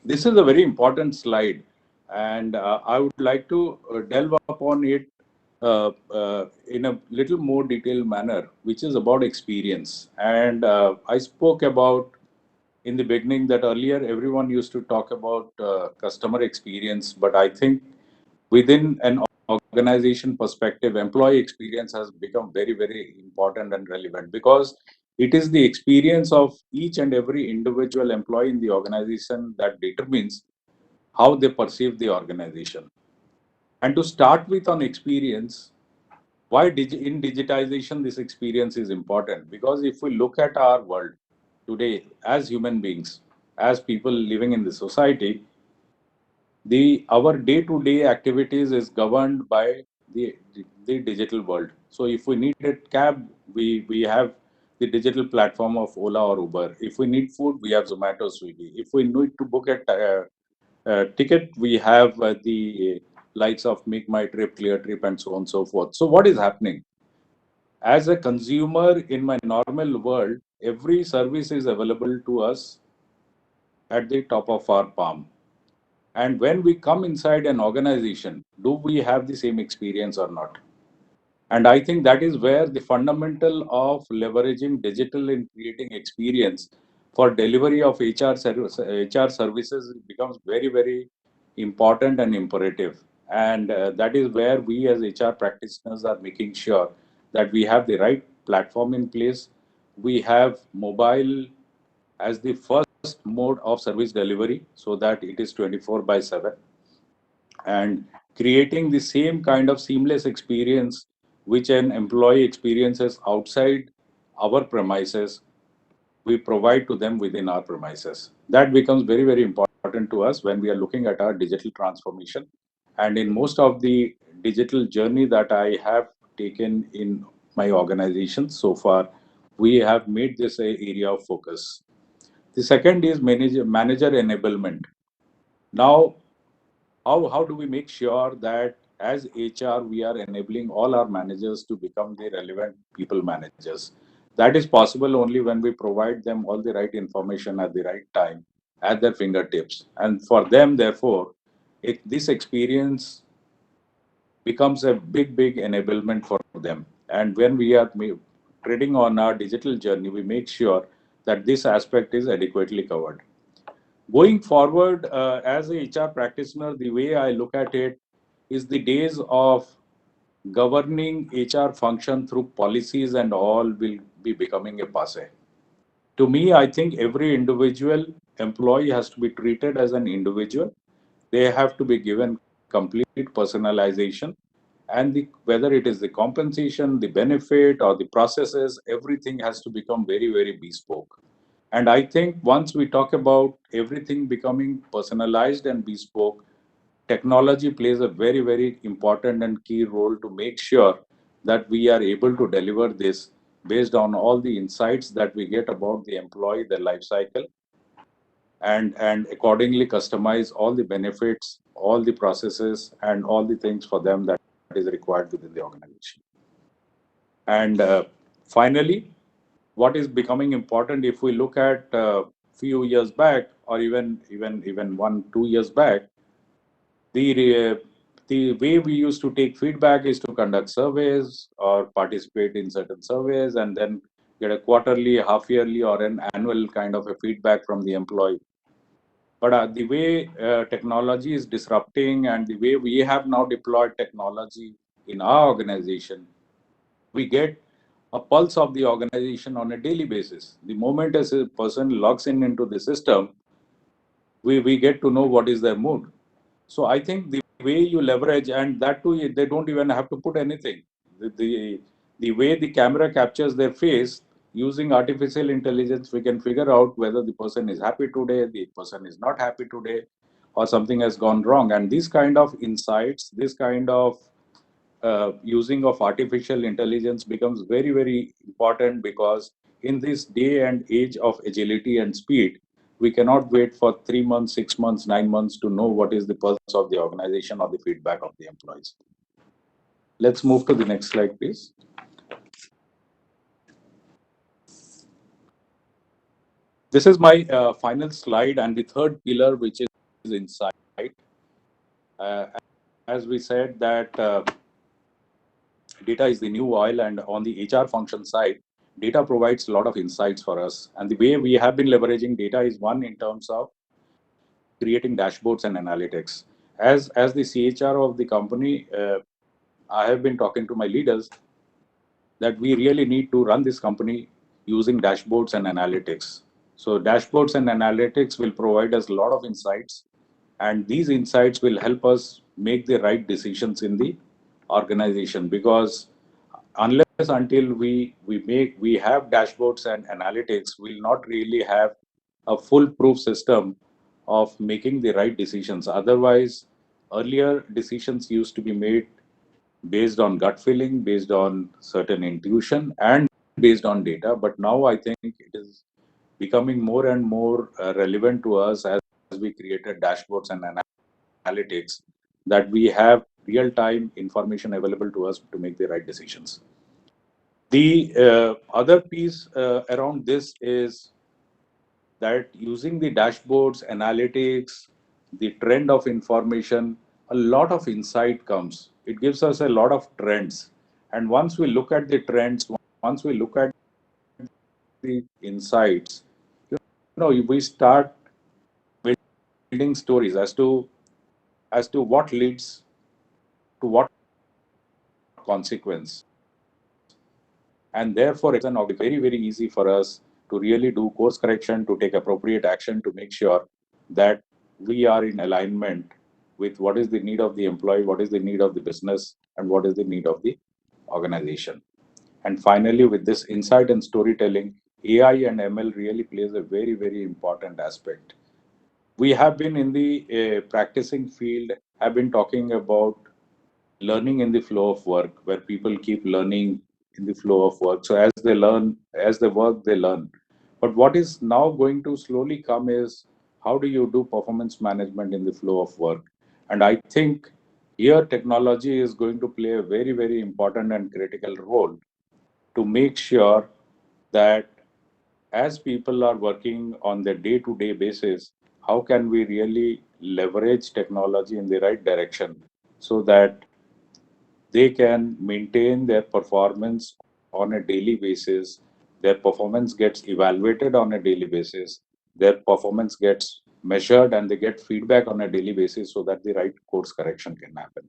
This is a very important slide, and I would like to delve upon it in a little more detailed manner, which is about experience. And I spoke about in the beginning that earlier everyone used to talk about customer experience, but I think within an organization perspective, employee experience has become very, very important and relevant because it is the experience of each and every individual employee in the organization that determines how they perceive the organization. And to start with on experience, why in digitization this experience is important? Because if we look at our world today as human beings, as people living in the society, the our day-to-day activities is governed by the digital world. So if we need a cab, we have the digital platform of Ola or Uber. If we need food, we have Zomato, Swiggy. If we need to book a ticket, we have the likes of Make My Trip, Clear Trip, and so on and so forth. So what is happening? As a consumer in my normal world, every service is available to us at the top of our palm. And when we come inside an organization, do we have the same experience or not? And I think that is where the fundamental of leveraging digital in creating experience for delivery of HR services becomes very, very important and imperative. And that is where we as HR practitioners are making sure that we have the right platform in place. We have mobile as the first mode of service delivery so that it is 24 by 7, and creating the same kind of seamless experience which an employee experiences outside our premises, we provide to them within our premises. That becomes very, very important to us when we are looking at our digital transformation. And in most of the digital journey that I have taken in my organization so far, we have made this an area of focus. The second is manager enablement. Now, how do we make sure that as HR, we are enabling all our managers to become the relevant people managers? That is possible only when we provide them all the right information at the right time, at their fingertips. And for them, therefore, this experience becomes a big, big enablement for them. And when we are treading on our digital journey, we make sure that this aspect is adequately covered. Going forward, as a HR practitioner, the way I look at it is the days of governing HR function through policies and all will be becoming a passe. To me, I think every individual employee has to be treated as an individual. They have to be given complete personalization, and whether it is the compensation, the benefit, or the processes, everything has to become very, very bespoke. And I think once we talk about everything becoming personalized and bespoke, technology plays a very, very important and key role to make sure that we are able to deliver this based on all the insights that we get about the employee, their life cycle, and accordingly customize all the benefits, all the processes, and all the things for them that is required within the organization. And finally, what is becoming important, if we look at few years back, or even 1 2 years back, the the way we used to take feedback is to conduct surveys or participate in certain surveys and then get a quarterly, half yearly, or an annual kind of a feedback from the employee. But the way technology is disrupting and the way we have now deployed technology in our organization, we get a pulse of the organization on a daily basis. The moment a person logs in into the system, we get to know what is their mood. So I think the way you leverage, and that too, they don't even have to put anything. The way the camera captures their face, using artificial intelligence, we can figure out whether the person is happy today, the person is not happy today, or something has gone wrong. And these kind of insights, this kind of using of artificial intelligence becomes very, very important, because in this day and age of agility and speed, we cannot wait for 3 months, 6 months, 9 months to know what is the pulse of the organization or the feedback of the employees. Let's move to the next slide, please. This is my final slide and the third pillar, which is insight. Uh, as we said that data is the new oil, and on the HR function side, data provides a lot of insights for us. And the way we have been leveraging data is, one, in terms of creating dashboards and analytics. As the CHR of the company, I have been talking to my leaders that we really need to run this company using dashboards and analytics. So dashboards and analytics will provide us a lot of insights, and these insights will help us make the right decisions in the organization, because unless until we have dashboards and analytics, we'll not really have a foolproof system of making the right decisions. Otherwise, earlier decisions used to be made based on gut feeling, based on certain intuition, and based on data. But now I think it is becoming more and more relevant to us as we created dashboards and analytics, that we have real-time information available to us to make the right decisions. The other piece around this is that using the dashboards, analytics, the trend of information, a lot of insight comes. It gives us a lot of trends. And once we look at the trends, once we look at the insights, we start building stories as to what leads to what consequence. And therefore, it's very, very easy for us to really do course correction, to take appropriate action, to make sure that we are in alignment with what is the need of the employee, what is the need of the business, and what is the need of the organization. And finally, with this insight and storytelling, AI and ML really plays a very, very important aspect. We have been in the practicing field, have been talking about learning in the flow of work, where people keep learning in the flow of work. So as they learn, as they work, they learn. But what is now going to slowly come is, how do you do performance management in the flow of work? And I think here technology is going to play a very, very important and critical role to make sure that as people are working on the day-to-day basis, how can we really leverage technology in the right direction so that they can maintain their performance on a daily basis, their performance gets evaluated on a daily basis, their performance gets measured, and they get feedback on a daily basis, so that the right course correction can happen.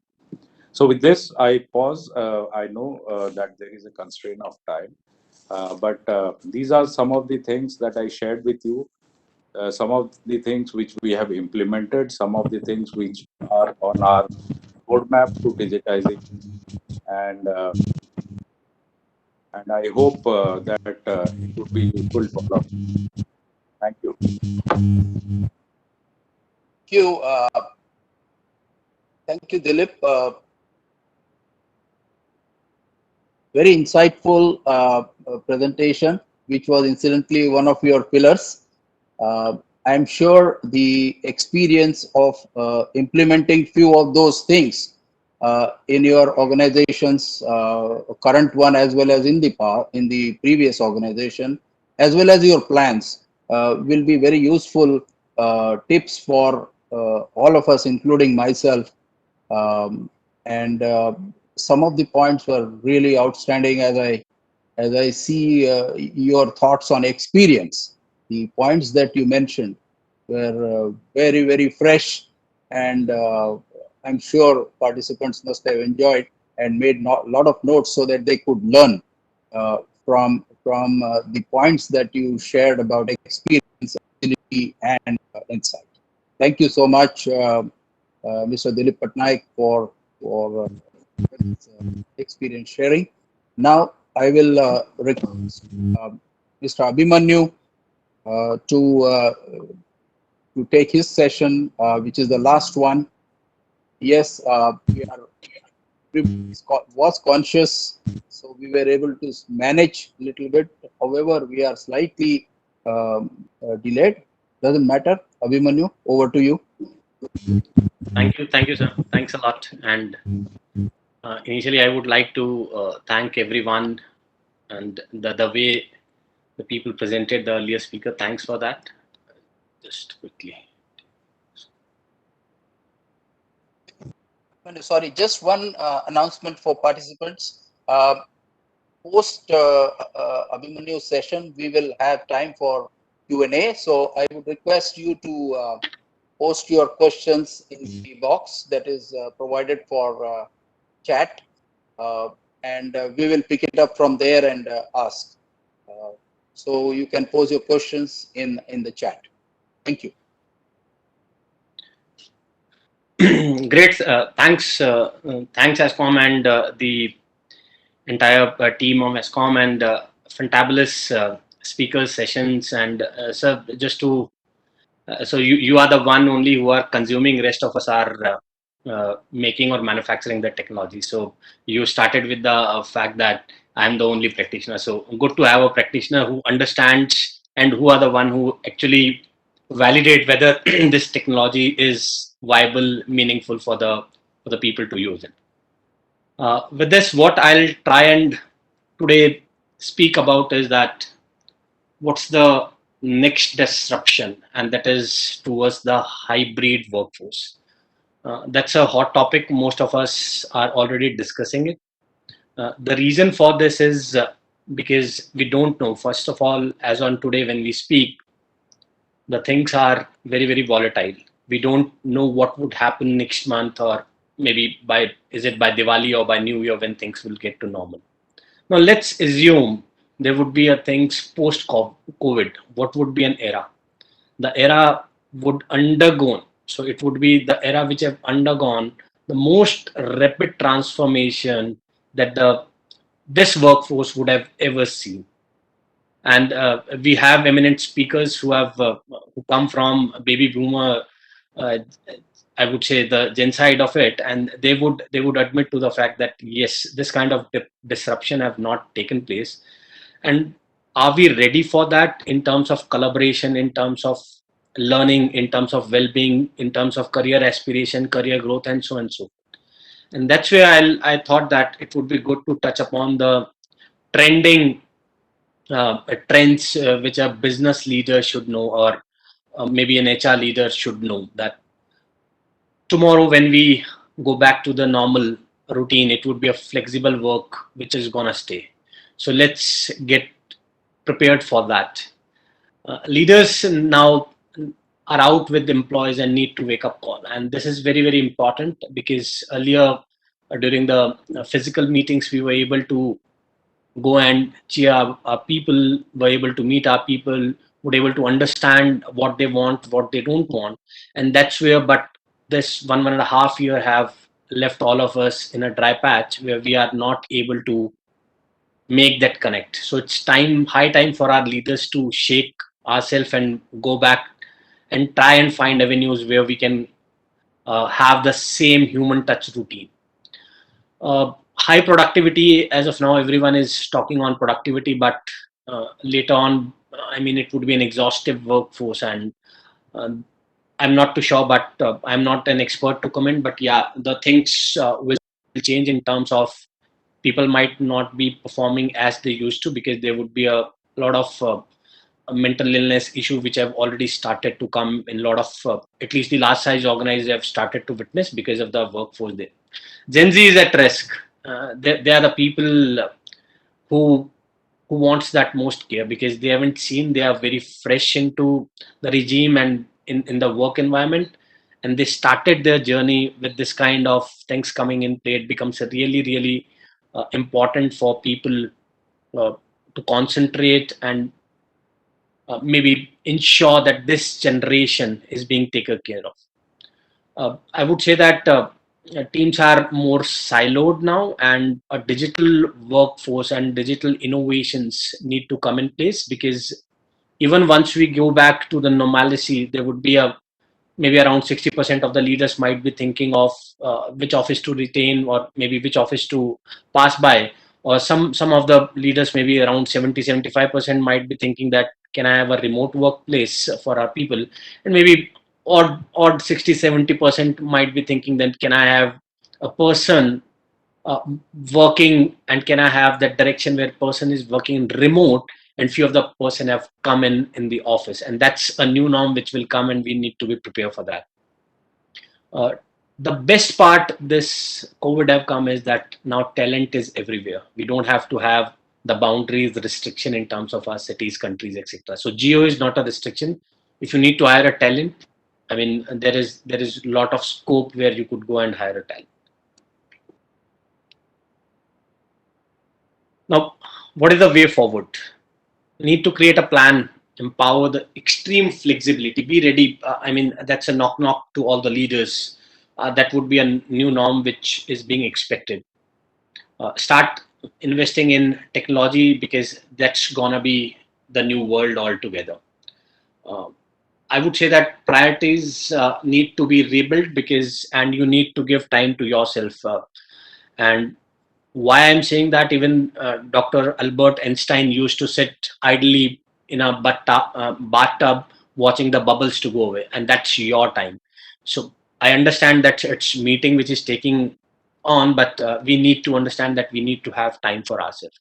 So with this, I pause. I know that there is a constraint of time, but these are some of the things that I shared with you, some of the things which we have implemented, some of the things which are on our roadmap to digitizing. And I hope that it would be useful for all of you. Thank you.
Thank you, Dilip. Very insightful presentation, which was incidentally one of your pillars. I'm sure the experience of implementing few of those things in your organization's current one, as well as in the previous organization, as well as your plans, will be very useful tips for all of us, including myself. And some of the points were really outstanding as I see your thoughts on experience. The points that you mentioned were very, very fresh, and I'm sure participants must have enjoyed and made a lot of notes so that they could learn from the points that you shared about experience, ability, and insight. Thank you so much, Mr. Dilip Patnaik, for experience sharing. Now, I will request Mr. Abhimanyu to take his session, which is the last one. Yes, we was conscious, so we were able to manage a little bit. However, we are slightly delayed. Doesn't matter. Abhimanyu, over to you.
Thank you, sir. Thanks a lot. And initially, I would like to thank everyone and the way the people presented the earlier speaker. Thanks for that. Just quickly.
Sorry, just one announcement for participants. Post Abhimanyu's session, we will have time for Q&A. So I would request you to post your questions in the box that is provided for chat, and we will pick it up from there and ask. So you can pose your questions in the chat. Thank you.
Great. Thanks, ASSOCHAM and the entire team of ASSOCHAM, and fantabulous speakers sessions. And sir, just to so you are the one only who are consuming. Rest of us are making or manufacturing the technology. So you started with the fact that I'm the only practitioner. So good to have a practitioner who understands and who are the one who actually validate whether this technology is viable, meaningful for the people to use it. With this, what I'll try and today speak about is that what's the next disruption, and that is towards the hybrid workforce. That's a hot topic. Most of us are already discussing it. The reason for this is because we don't know. First of all, as on today, when we speak, the things are very, very volatile. We don't know what would happen next month, or maybe is it by Diwali or by New Year when things will get to normal. Now, let's assume there would be a things post COVID. What would be an era? The era would undergo. So it would be the era which have undergone the most rapid transformation that this workforce would have ever seen. And we have eminent speakers who have who come from baby boomer, uh, I would say the gen side of it, and they would admit to the fact that yes, this kind of disruption have not taken place. And are we ready for that in terms of collaboration, in terms of learning, in terms of well-being, in terms of career aspiration, career growth, and so and so. And that's where I thought that it would be good to touch upon the trending trends which a business leader should know, or maybe an HR leader should know, that tomorrow when we go back to the normal routine, it would be a flexible work which is gonna stay. So let's get prepared for that. Leaders now are out with employees and need to wake up call, and this is very, very important, because earlier during the physical meetings we were able to go and cheer our people, were able to meet our people, were able to understand what they want, what they don't want. And that's where, but this 1.5 year have left all of us in a dry patch where we are not able to make that connect. So it's high time for our leaders to shake ourselves and go back and try and find avenues where we can have the same human touch routine. High productivity, as of now, everyone is talking on productivity, but later on, I mean, it would be an exhaustive workforce, and I'm not too sure, but I'm not an expert to comment. But yeah, the things will change in terms of people might not be performing as they used to, because there would be a lot of mental illness issue which have already started to come in a lot of at least the large size organizations have started to witness because of the workforce there. Gen Z is at risk. They are the people who wants that most care, because they haven't seen, they are very fresh into the regime and in the work environment, and they started their journey with this kind of things coming in play. It becomes a really important for people uh, to concentrate and maybe ensure that this generation is being taken care of. I would say that teams are more siloed now, and a digital workforce and digital innovations need to come in place, because even once we go back to the normalcy, there would be a maybe around 60% of the leaders might be thinking of which office to retain, or maybe which office to pass by, or some of the leaders, maybe around 70-75% might be thinking that can I have a remote workplace for our people, and maybe odd 60-70% might be thinking that can I have a person uh, working, and can I have that direction where person is working remote and few of the person have come in the office, and that's a new norm which will come, and we need to be prepared for that. uh, the best part this COVID have come is that now talent is everywhere. We don't have to have the boundaries, the restriction in terms of our cities, countries, etc. So geo is not a restriction. If you need to hire a talent, I mean, there is a lot of scope where you could go and hire a talent. Now, what is the way forward? Need to create a plan, empower the extreme flexibility, be ready. I mean, that's a knock to all the leaders. That would be a new norm which is being expected. Start investing in technology, because that's gonna be the new world altogether. uh, I would say that priorities need to be rebuilt, because and you need to give time to yourself. And why I'm saying that, even Dr. Albert Einstein used to sit idly in a bathtub watching the bubbles to go away, and that's your time. So I understand that it's meeting which is taking on, but we need to understand that we need to have time for ourselves.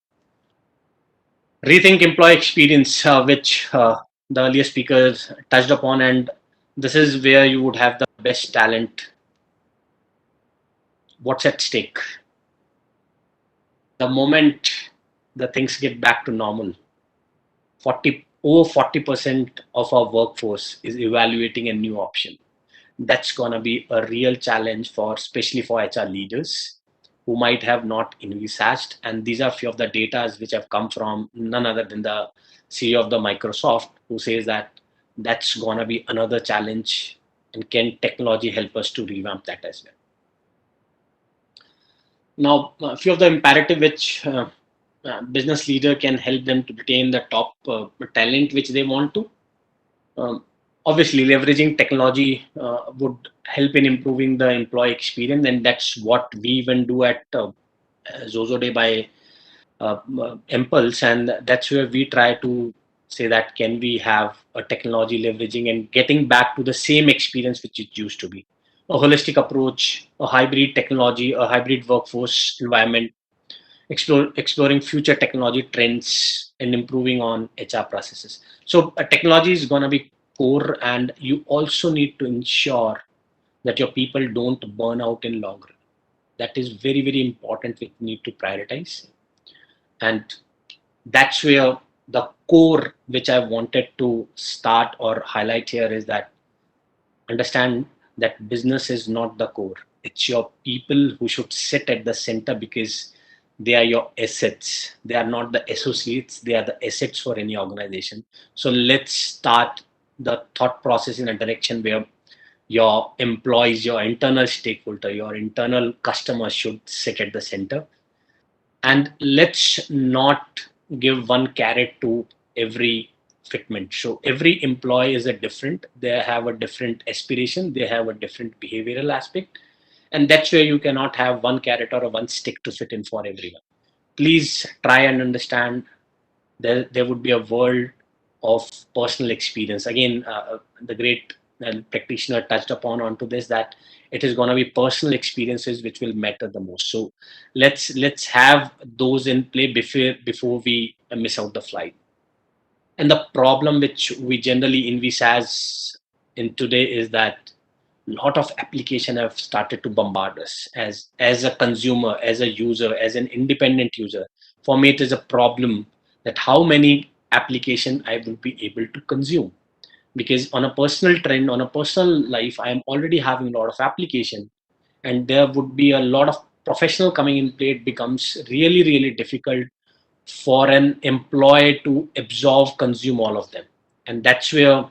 Rethink employee experience, which the earlier speakers touched upon, and this is where you would have the best talent. What's at stake? The moment the things get back to normal, 40% of our workforce is evaluating a new option. That's going to be a real challenge for, especially for HR leaders who might have not envisaged. And these are few of the data which have come from none other than the CEO of the Microsoft, who says that that's going to be another challenge, and can technology help us to revamp that as well? Now, a few of the imperative which business leader can help them to retain the top talent which they want to. Um, Obviously, leveraging technology would help in improving the employee experience, and that's what we even do at Zozo Day by Impulse, and that's where we try to say that can we have a technology leveraging and getting back to the same experience which it used to be. A holistic approach, a hybrid technology, a hybrid workforce environment, exploring future technology trends, and improving on HR processes. So technology is going to be core, and you also need to ensure that your people don't burn out in long run. That is very important. We need to prioritize, and that's where the core which I wanted to start or highlight here is that understand that business is not the core. It's your people who should sit at the center, because they are your assets. They are not the associates, they are the assets for any organization. So let's start the thought process in a direction where your employees, your internal stakeholder, your internal customers should sit at the center. And let's not give one carrot to every fitment. So every employee is a different, they have a different aspiration, they have a different behavioral aspect, and that's where you cannot have one carrot or one stick to fit in for everyone. Please try and understand there would be a world of personal experience. Again, the great practitioner touched upon onto this, that it is going to be personal experiences which will matter the most. So let's have those in play before we miss out the flight. And the problem which we generally envisage in today is that a lot of application have started to bombard us as a consumer, as a user, as an independent user. For me, it is a problem that how many application I will be able to consume, because on a personal trend, on a personal life, I am already having a lot of application, and there would be a lot of professional coming in play. It becomes really really difficult for an employee to absorb, consume all of them. And that's where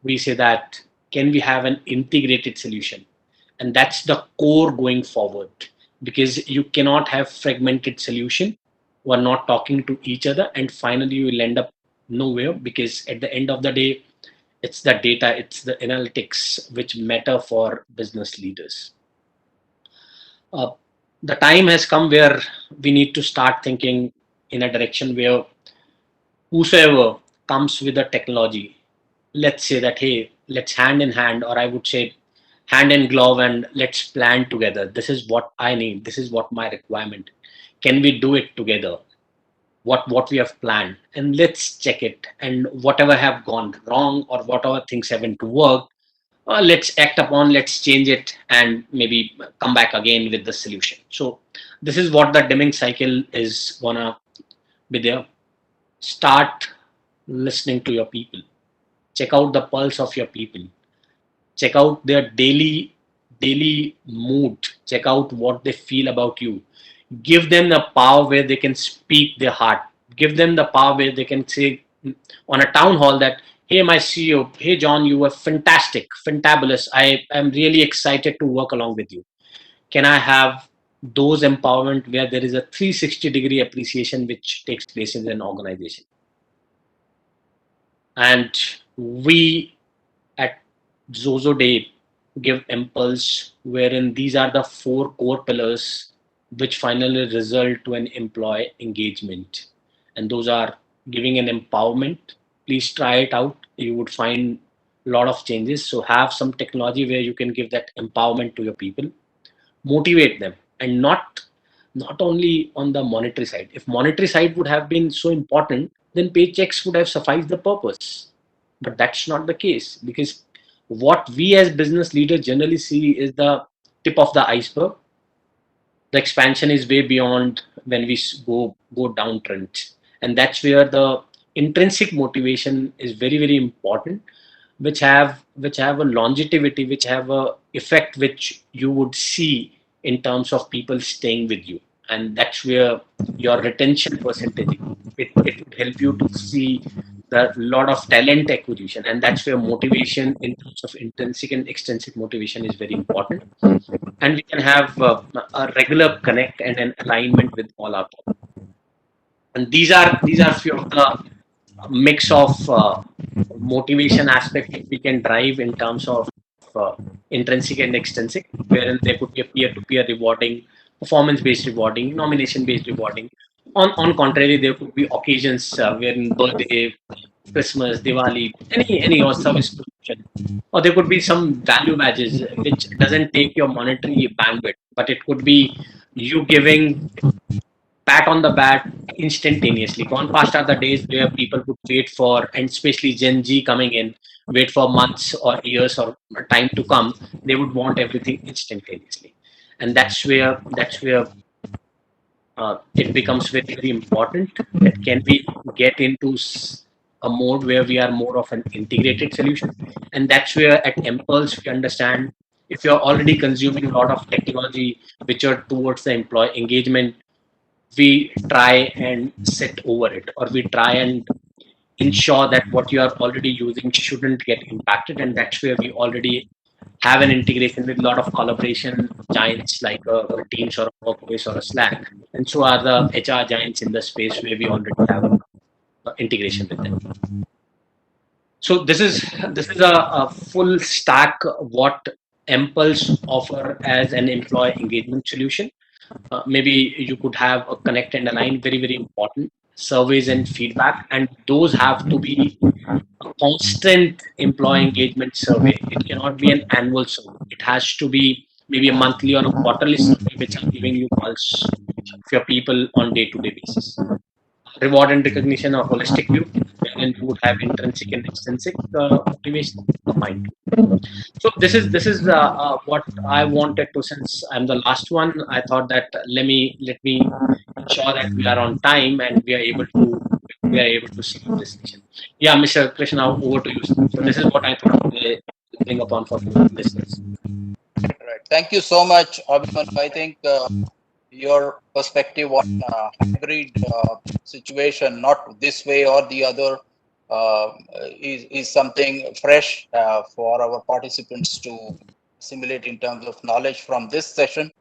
we say that, can we have an integrated solution? And that's the core going forward, because you cannot have fragmented solution who are not talking to each other, and finally you will end up nowhere, because at the end of the day, it's the data, it's the analytics which matter for business leaders. uh, the time has come where we need to start thinking in a direction where whosoever comes with the technology, let's say that, hey, let's hand in hand, or I would say hand in glove, and let's plan together. This is what I need, this is what my requirement, can we do it together, what we have planned, and let's check it. And whatever have gone wrong or whatever things haven't worked, let's act upon, let's change it, and maybe come back again with the solution. So this is what the dimming cycle is gonna be there. Start listening to your people, check out the pulse of your people, check out their daily mood, check out what they feel about you, give them the power where they can speak their heart, give them the power where they can say on a town hall that, hey my CEO, hey John, you were fantastic, fantabulous, I am really excited to work along with you. Can I have those empowerment where there is a 360-degree appreciation which takes place in an organization? And we at Zozo Day give impulse, wherein these are the four core pillars which finally result to an employee engagement. And those are giving an empowerment. Please try it out. You would find a lot of changes. So have some technology where you can give that empowerment to your people, motivate them, and not only on the monetary side. If monetary side would have been so important, then paychecks would have sufficed the purpose. But that's not the case, because what we as business leaders generally see is the tip of the iceberg. The expansion is way beyond when we go downtrend, and that's where the intrinsic motivation is very very important, which have a longevity, which have a effect which you would see in terms of people staying with you. And that's where your retention percentage, it would help you to see the lot of talent acquisition, and that's where motivation in terms of intrinsic and extrinsic motivation is very important. And we can have a regular connect and an alignment with all our people. And these are few of the mix of motivation aspect that we can drive in terms of uh, intrinsic and extrinsic, wherein there could be a peer-to-peer rewarding, performance-based rewarding, nomination-based rewarding. On contrary, there could be occasions wherein birthday, Christmas, Diwali, any or service promotion, or there could be some value badges which doesn't take your monetary bandwidth, but it could be you giving pat on the back instantaneously. Gone past are the days where people would wait for, and especially Gen Z coming in, wait for months or years or time to come. They would want everything instantaneously, and that's where it becomes very very important. That can we get into a mode where we are more of an integrated solution, and that's where at Impulse we understand, if you're already consuming a lot of technology which are towards the employee engagement, we try and set over it, or we try and ensure that what you are already using shouldn't get impacted. And that's where we already have an integration with a lot of collaboration giants like a Teams or a Workplace or a Slack, and so are the HR giants in the space where we already have integration with them. So this is a full stack what Impulse offer as an employee engagement solution. Maybe you could have a connect and align, very very important, surveys and feedback, and those have to be a constant employee engagement survey. It cannot be an annual survey. It has to be maybe a monthly or a quarterly survey, which are giving you pulse of your people on day-to-day basis. Reward and recognition, a holistic view, wherein you would have intrinsic and extrinsic motivation combined. So this is what I wanted to. Since I'm the last one, I thought that let me ensure that we are on time and we are able to see this session. Yeah, Mr. Krishna, over to you, sir. So this is what I thought to bring upon for listeners.
Right. Thank you so much, Abhimanyu. I think your perspective on hybrid situation, not this way or the other, is something fresh for our participants to assimilate in terms of knowledge from this session.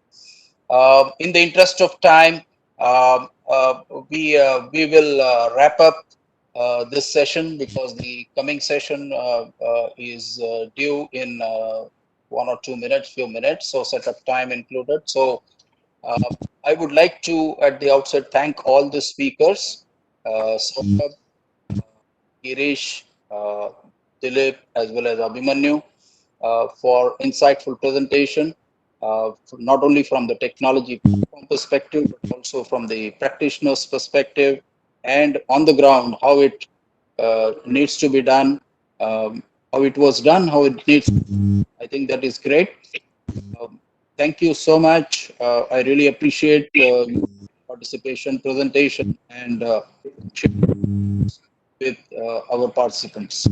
In the interest of time, um, uh, we will wrap up this session because the coming session is due in 1 or 2 minutes, few minutes, so setup time included. So uh, I would like to, at the outset, thank all the speakers, Saurabh, Girish, Dilip, as well as Abhimanyu, for insightful presentation, not only from the technology perspective, but also from the practitioner's perspective, and on the ground, how it needs to be done, how it was done, how it needs. I think that is great. Thank you so much. I really appreciate your participation, presentation, and with our participants.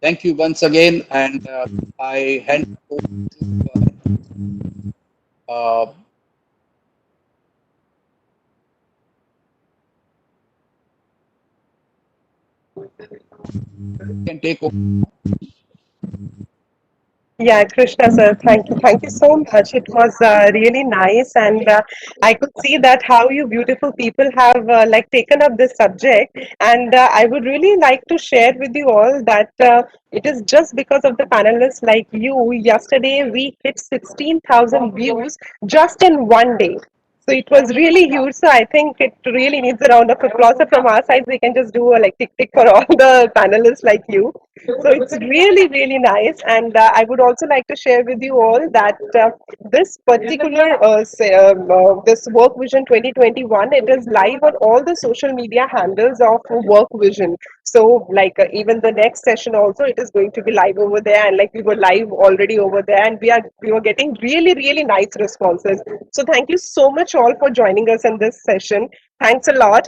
Thank you once again, and I hand over to can take over.
Yeah, Krishna sir, thank you so much. It was really nice, and I could see that how you beautiful people have like taken up this subject. And I would really like to share with you all that it is just because of the panelists like you. Yesterday we hit 16,000 views just in one day. So it was really huge. So I think it really needs a round of applause. So from our side, we can just do a like tick tick for all the panelists like you. So it's really, really nice. And I would also like to share with you all that this particular this Work Vision 2021, it is live on all the social media handles of Work Vision. So like even the next session also, it is going to be live over there. And like we were live already over there, and we were getting really, really nice responses. So thank you so much all for joining us in this session. Thanks a lot.